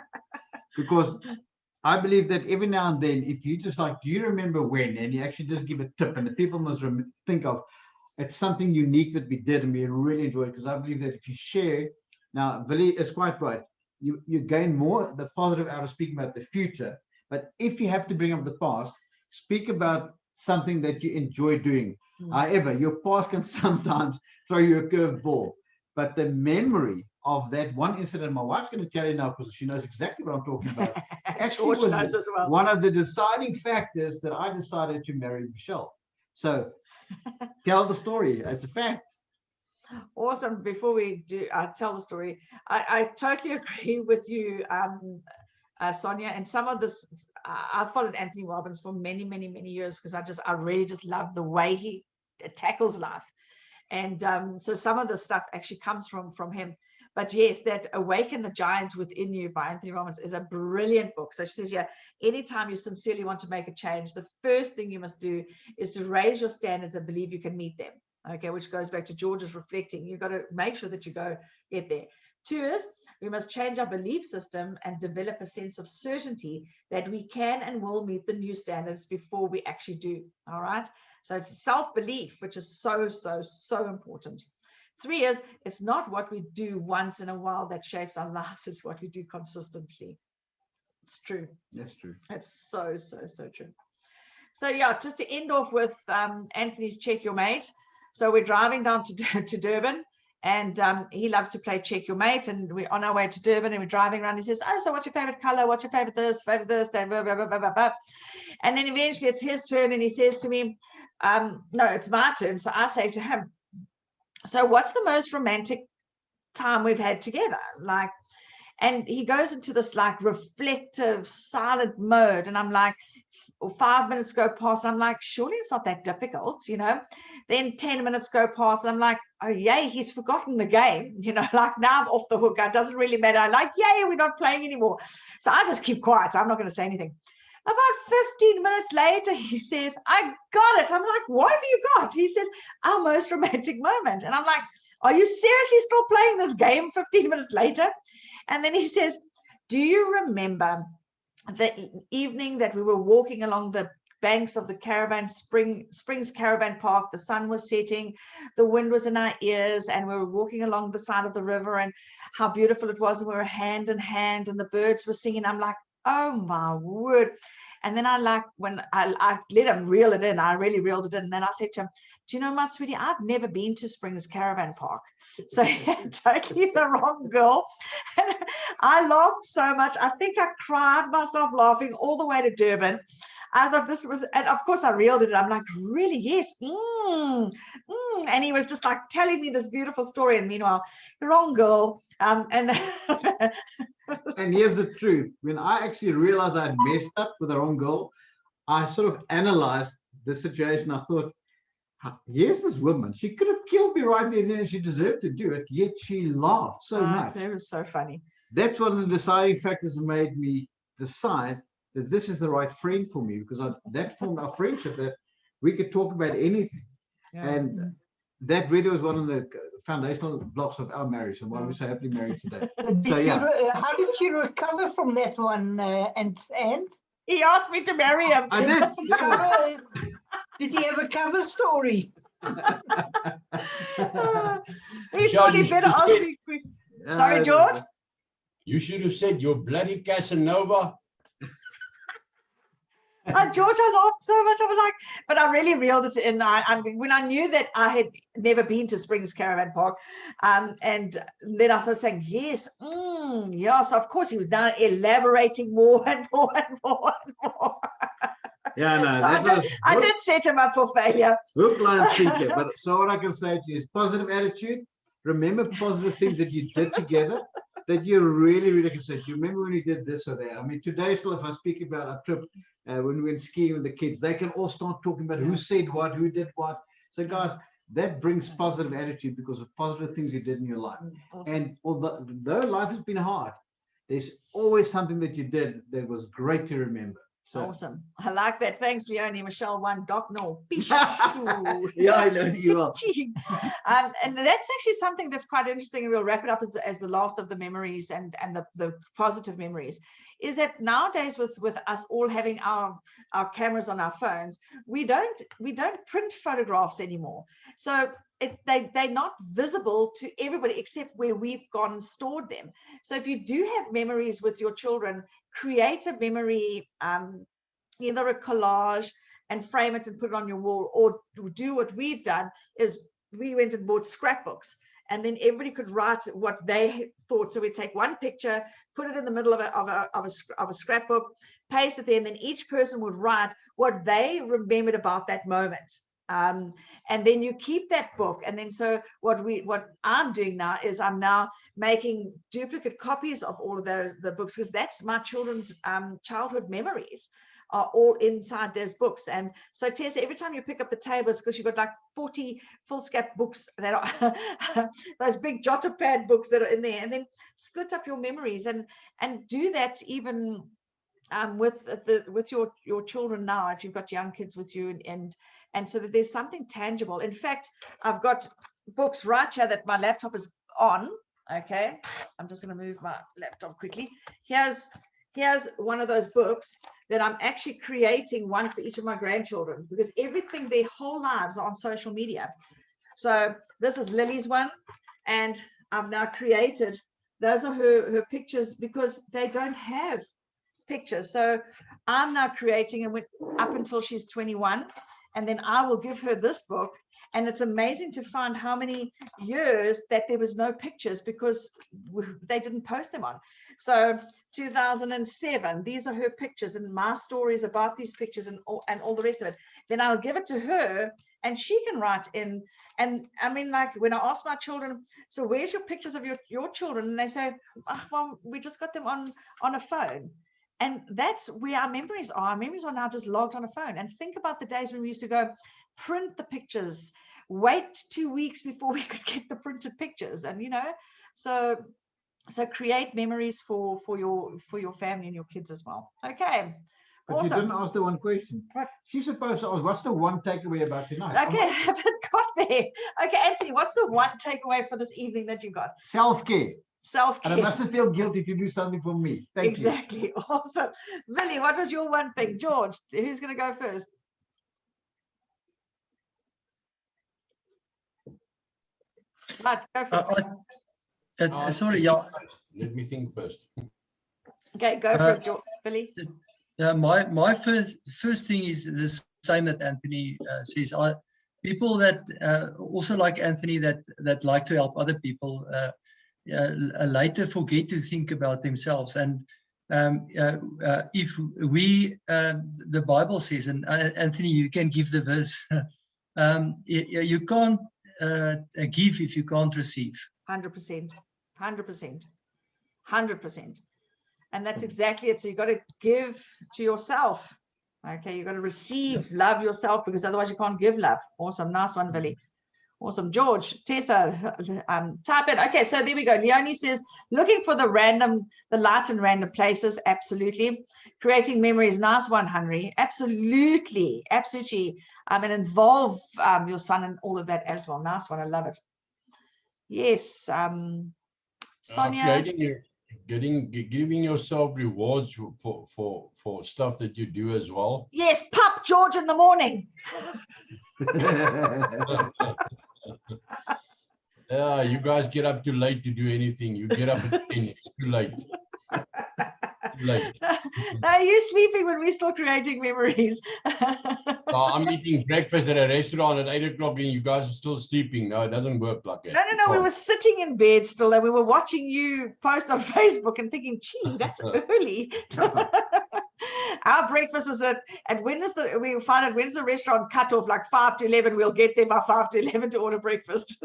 Because I believe that every now and then, if you just like, do you remember when? And you actually just give a tip, and the people must think of it's something unique that we did and we really enjoyed. Because I believe that if you share, now Billy is quite right, you gain more the positive out of speaking about the future. But if you have to bring up the past, speak about something that you enjoy doing. However, your past can sometimes throw you a curved ball. but the memory of that one incident, my wife's going to tell you now because she knows exactly what I'm talking about. Actually, George knows as well. One of the deciding factors that I decided to marry Michelle. So tell the story. It's a fact. Awesome. Before we do tell the story, I totally agree with you, Sonia. And some of this, I've followed Anthony Robbins for many, many, many years because I really just love the way he tackles life. And so some of the stuff actually comes from him. But yes, that Awaken the Giant Within You by Anthony Robbins is a brilliant book. So she says, yeah, anytime you sincerely want to make a change, the first thing you must do is to raise your standards and believe you can meet them. Okay, which goes back to George's reflecting. You've got to make sure that you go get there. 2 is we must change our belief system and develop a sense of certainty that we can and will meet the new standards before we actually do. All right. So it's self-belief, which is so, so, so important. 3 is it's not what we do once in a while that shapes our lives, it's what we do consistently. It's true. That's true. It's so, so, so true. So yeah, just to end off with Anthony's Check Your Mate. So we're driving down to Durban, and he loves to play Check Your Mate, and we're on our way to Durban, and we're driving around. He says, oh, so what's your favorite color? What's your favorite this, blah, blah, blah, blah, blah, blah. And then eventually it's his turn, and he says to me, no, it's my turn. So I say to him, so what's the most romantic time we've had together? Like, and he goes into this like reflective, silent mode. And I'm like, 5 minutes go past. I'm like, surely it's not that difficult, you know? Then 10 minutes go past. And I'm like, oh, yay, he's forgotten the game. You know, like now I'm off the hook. It doesn't really matter. I'm like, yay, we're not playing anymore. So I just keep quiet. I'm not going to say anything. About 15 minutes later, he says, I got it. I'm like, what have you got? He says, our most romantic moment. And I'm like, are you seriously still playing this game 15 minutes later? And then he says, do you remember the evening that we were walking along the banks of the Springs Caravan Park? The sun was setting, the wind was in our ears, and we were walking along the side of the river, and how beautiful it was. And we were hand in hand, and the birds were singing. I'm like, oh my word. And then I let him reel it in. I really reeled it in. And then I said to him, do you know, my sweetie, I've never been to Springs Caravan Park. So he had totally the wrong girl. And I laughed so much. I think I cried myself laughing all the way to Durban. I thought this was, and of course I reeled it in. I'm like, really? Yes. And he was just like telling me this beautiful story. And meanwhile, the wrong girl. And here's the truth. When I actually realized I had messed up with the wrong girl, I sort of analyzed the situation. I thought, here's this woman. She could have killed me right there and then, and she deserved to do it. Yet she laughed so much. It was so funny. That's one of the deciding factors that made me decide that this is the right friend for me, because that formed our friendship, that we could talk about anything. Yeah. And that really was one of the foundational blocks of our marriage and why we're so happily married today. How did you recover from that one, and he asked me to marry him. I did. Did he have a cover story? He thought he better ask me quick. Sorry, George? You should have said, you're bloody Casanova. George, I laughed so much. I was like, but I really reeled it in. When I knew that I had never been to Springs Caravan Park, and then I started saying, yes, yeah. So of course he was now elaborating more and more and more and more. Yeah, no, so I did set him up for failure. Hook, line, sinker. But so what I can say to you is positive attitude. Remember positive things that you did together that you really, really can say. Do you remember when you did this or that? I mean, today still, if I speak about our trip when we went skiing with the kids, they can all start talking about who said what, who did what. So guys, that brings positive attitude because of positive things you did in your life. Awesome. And although life has been hard, there's always something that you did that was great to remember. So. Awesome. I like that. Thanks, Leonie. Michelle, one, Doc, no. Yeah, I know you are. And that's actually something that's quite interesting. And we'll wrap it up as the last of the memories and the positive memories. Is that nowadays with us all having our cameras on our phones, we don't print photographs anymore. So they're not visible to everybody except where we've gone and stored them. So if you do have memories with your children, create a memory, either a collage, and frame it and put it on your wall, or do what we've done is we went and bought scrapbooks. and then everybody could write what they thought. So we take one picture, put it in the middle of a scrapbook, paste it there, and then each person would write what they remembered about that moment. And then you keep that book. And then so what I'm doing now is I'm now making duplicate copies of all of the books, because that's my children's childhood memories are all inside those books. And so Tessa, every time you pick up the tables, because you've got like 40 foolscap books that are those big jotter pad books that are in there, and then split up your memories and do that even with your children now, if you've got young kids with you, and so that there's something tangible. In fact, I've got books right here that my laptop is on. Okay, I'm just going to move my laptop quickly. Here's one of those books that I'm actually creating, one for each of my grandchildren, because everything, their whole lives are on social media. So this is Lily's one, and I've now created, those are her pictures, because they don't have pictures. So I'm now creating it up until she's 21, and then I will give her this book. And it's amazing to find how many years that there was no pictures because they didn't post them on. So 2007, these are her pictures and my stories about these pictures and all the rest of it. Then I'll give it to her and she can write in. And I mean, like when I ask my children, so where's your pictures of your children? And they say, oh, well, we just got them on a phone. And that's where our memories are. Our memories are now just logged on a phone. And think about the days when we used to go print the pictures, wait 2 weeks before we could get the printed pictures. And, you know, so create memories for your family and your kids as well. Okay. But awesome. You didn't ask the one question. What? She's supposed to ask, what's the one takeaway about tonight? Okay, I haven't got there. Okay, Anthony, what's the one takeaway for this evening that you got? Self-care. Self-care. And I mustn't feel guilty if you do something for me. Thank you. Exactly. Awesome. Billy, what was your one thing? George, who's going to go first? Right, go for it. Sorry, yeah. Let me think first. Okay, go for it, George. Billy. My first thing is the same that Anthony says. People that also like Anthony that like to help other people later forget to think about themselves. And if we, the Bible says, and Anthony, you can give the verse. You can't give if you can't receive. 100%, 100%, 100%. And that's exactly it. So you've got to give to yourself. Okay, you've got to receive, love yourself, because otherwise you can't give love. Awesome. Nice one, Billy. Awesome. George, Tessa, type it. Okay, so there we go. Leonie says, looking for the light in random places. Absolutely. Creating memories. Nice one, Henry. Absolutely. Absolutely. And involve your son in all of that as well. Nice one. I love it. Yes. Sonia. Giving yourself rewards for stuff that you do as well. Yes, pop George in the morning. Yeah, you guys get up too late to do anything. You get up at 10, it's too late. Too late. No, you're sleeping when we're still creating memories. I'm eating breakfast at a restaurant at 8 o'clock and you guys are still sleeping. No, it doesn't work like that. No, we were sitting in bed still and we were watching you post on Facebook and thinking, gee, that's early. Our breakfast is at we'll find out when's the restaurant cut off, like 5 to 11. We'll get there by 5 to 11 to order breakfast.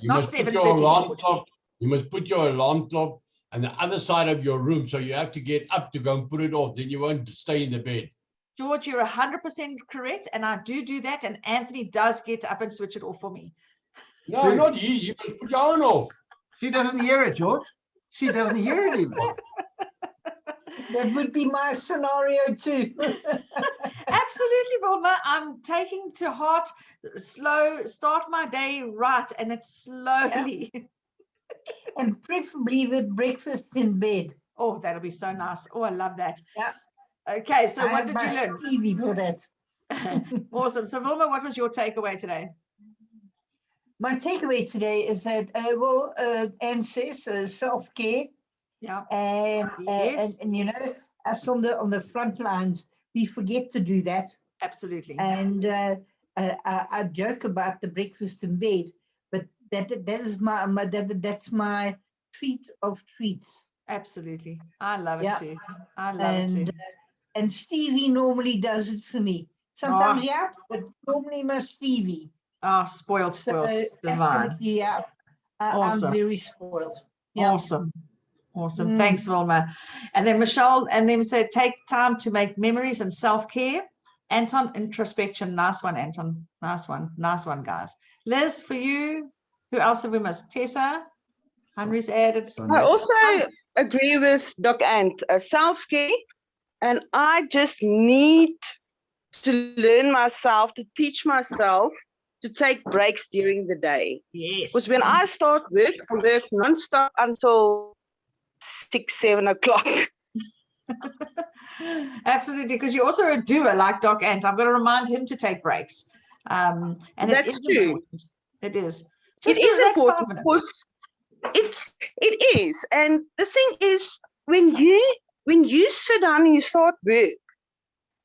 You must put your alarm clock. You must put your alarm clock on the other side of your room, so you have to get up to go and put it off. Then you won't stay in the bed. George, you're 100% correct, and I do that. And Anthony does get up and switch it off for me. No, not you. You must put your own off. She doesn't hear it, George. She doesn't hear it even. That would be my scenario too. Absolutely, Wilma. I'm taking to heart start my day right, and it's slowly. Yeah. And preferably with breakfast in bed. Oh, that'll be so nice. Oh, I love that. Yeah. Okay, so what did you learn? Stevie for that. Awesome. So, Wilma, what was your takeaway today? My takeaway today is that, Anne says self-care. Yeah. And you know, us on the front lines, we forget to do that. Absolutely. And I joke about the breakfast in bed, but is that's my treat of treats. Absolutely. I love it Yeah. too. I love it too. And Stevie normally does it for me. Sometimes, yeah, but normally my Stevie. Spoiled, So, divine. absolutely, yeah. Awesome. I'm very spoiled. Yeah. Awesome. Thanks, Vilma. And then Michelle, and then said, take time to make memories and self-care. Anton, introspection. Nice one, Anton. Nice one, guys. Liz, for you, who else have we missed? Tessa, Henry's added. I also agree with Doc Ant, self-care, and I just need to learn myself, to teach myself to take breaks during the day. Yes. Because when I start work, I work non-stop until 6, 7 o'clock. Absolutely, because you're also a doer like Doc Ant. I'm going to remind him to take breaks. And that's true. Important. It is. It is important because it is. And the thing is, when you sit down and you start work,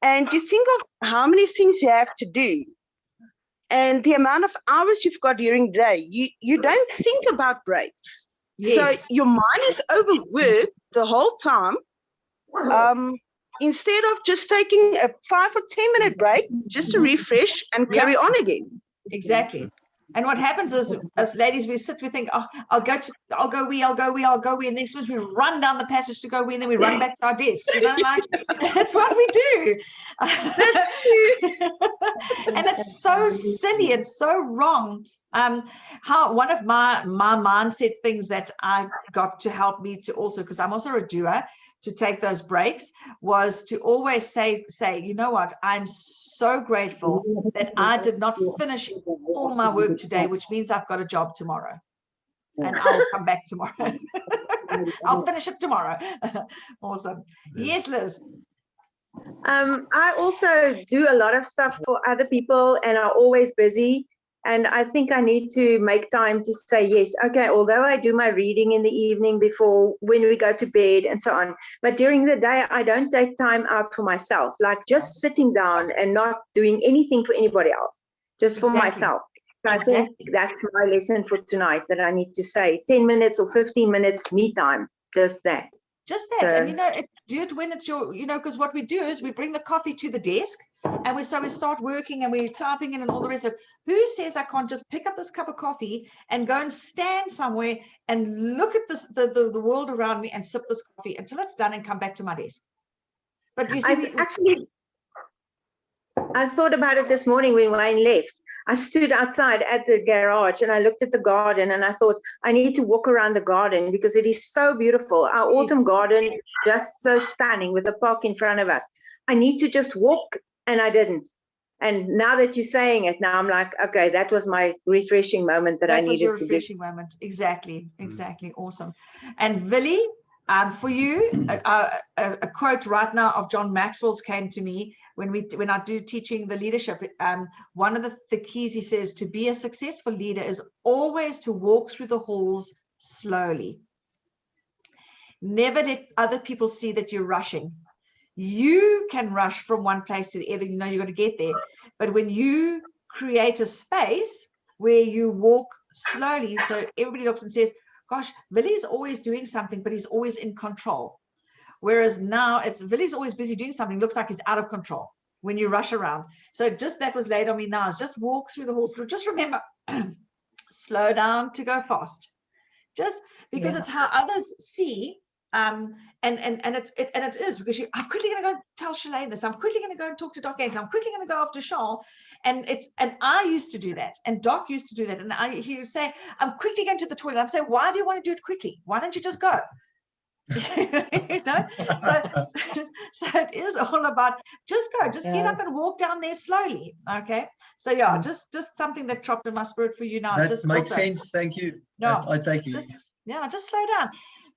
and you think of how many things you have to do, and the amount of hours you've got during the day, you don't think about breaks. Yes. So your mind is overworked the whole time. Instead of just taking a 5 or 10 minute break just to refresh and carry on again. Exactly. And what happens is, as ladies, we sit, we think, oh, I'll go wee. And next week we run down the passage to go wee, and then we run back to our desks. You know, like that's what we do. That's true. And it's so silly. It's so wrong. How one of my mindset things that I got to help me to also, because I'm also a doer, to take those breaks, was to always say, you know what, I'm so grateful that I did not finish all my work today, which means I've got a job tomorrow. And I'll come back tomorrow. I'll finish it tomorrow. Awesome. Yes, Liz. I also do a lot of stuff for other people and are always busy. And I think I need to make time to say, yes, okay, although I do my reading in the evening before when we go to bed and so on, but during the day, I don't take time out for myself, like just sitting down and not doing anything for anybody else, just for myself. So I think that's my lesson for tonight, that I need to say 10 minutes or 15 minutes me time, just that. Just that. So, and, you know, do it when it's your, you know, because what we do is we bring the coffee to the desk and we start working and we're typing in and all the rest of it. Who says I can't just pick up this cup of coffee and go and stand somewhere and look at this, the world around me and sip this coffee until it's done and come back to my desk? But you see, I thought about it this morning when Wayne left. I stood outside at the garage and I looked at the garden and I thought, I need to walk around the garden because it is so beautiful. Our autumn garden is just so stunning with the park in front of us. I need to just walk, and I didn't. And now that you're saying it, now I'm like, okay, that was my refreshing moment that I needed to do. That was your refreshing moment. Exactly. Awesome. And Villy, for you, a quote right now of John Maxwell's came to me when I do teaching the leadership. One of the keys, he says, to be a successful leader is always to walk through the halls slowly. Never let other people see that you're rushing. You can rush from one place to the other, you know, you've got to get there. But when you create a space where you walk slowly, so everybody looks and says, gosh, Villy's always doing something, but he's always in control. Whereas now it's Villy's always busy doing something, looks like he's out of control when you rush around. So just that was laid on me now, is just walk through the halls. Just remember, slow down to go fast. Just because it's how others see. And it is because I'm quickly going to go tell Shalane this. I'm quickly going to go and talk to Doc Ant. I'm quickly going to go after Charles. And I used to do that, and Doc used to do that. And he would say, I'm quickly going to the toilet. I'm saying, why do you want to do it quickly? Why don't you just go? You know, so it is all about just go, just get up and walk down there slowly. Okay, so just something that dropped in my spirit for you now. That just makes sense. Thank you. No, I thank you. Just slow down,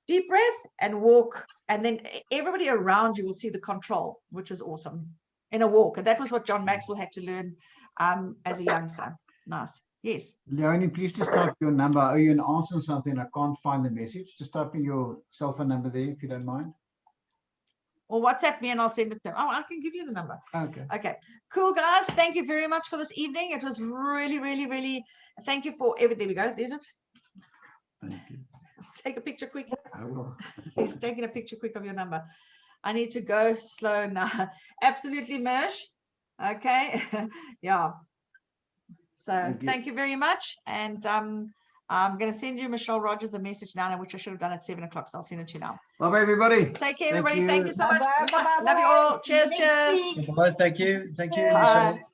deep breath, and walk, and then everybody around you will see the control, which is awesome in a walk. And that was what John Maxwell had to learn as a youngster. Nice. Yes. Leonie, please just type your number. I owe you an answer on something. I can't find the message. Just type in your cell phone number there, if you don't mind. or WhatsApp me and I'll send it to him. Oh, I can give you the number. Okay. Okay, cool, guys. Thank you very much for this evening. It was really, really, really, thank you for everything. There we go. There's it. Thank you. Take a picture quick. I will. He's taking a picture quick of your number. I need to go slow now. Absolutely, Mersh. Okay. Yeah. So thank you very much. And I'm going to send you, Michelle Rogers, a message now, which I should have done at 7 o'clock. So I'll send it to you now. Bye, everybody. Take care, everybody. Thank you so much. Bye-bye, bye-bye, Love you all. Cheers, Next cheers. week. Bye, thank you. Thank you, Bye. Michelle.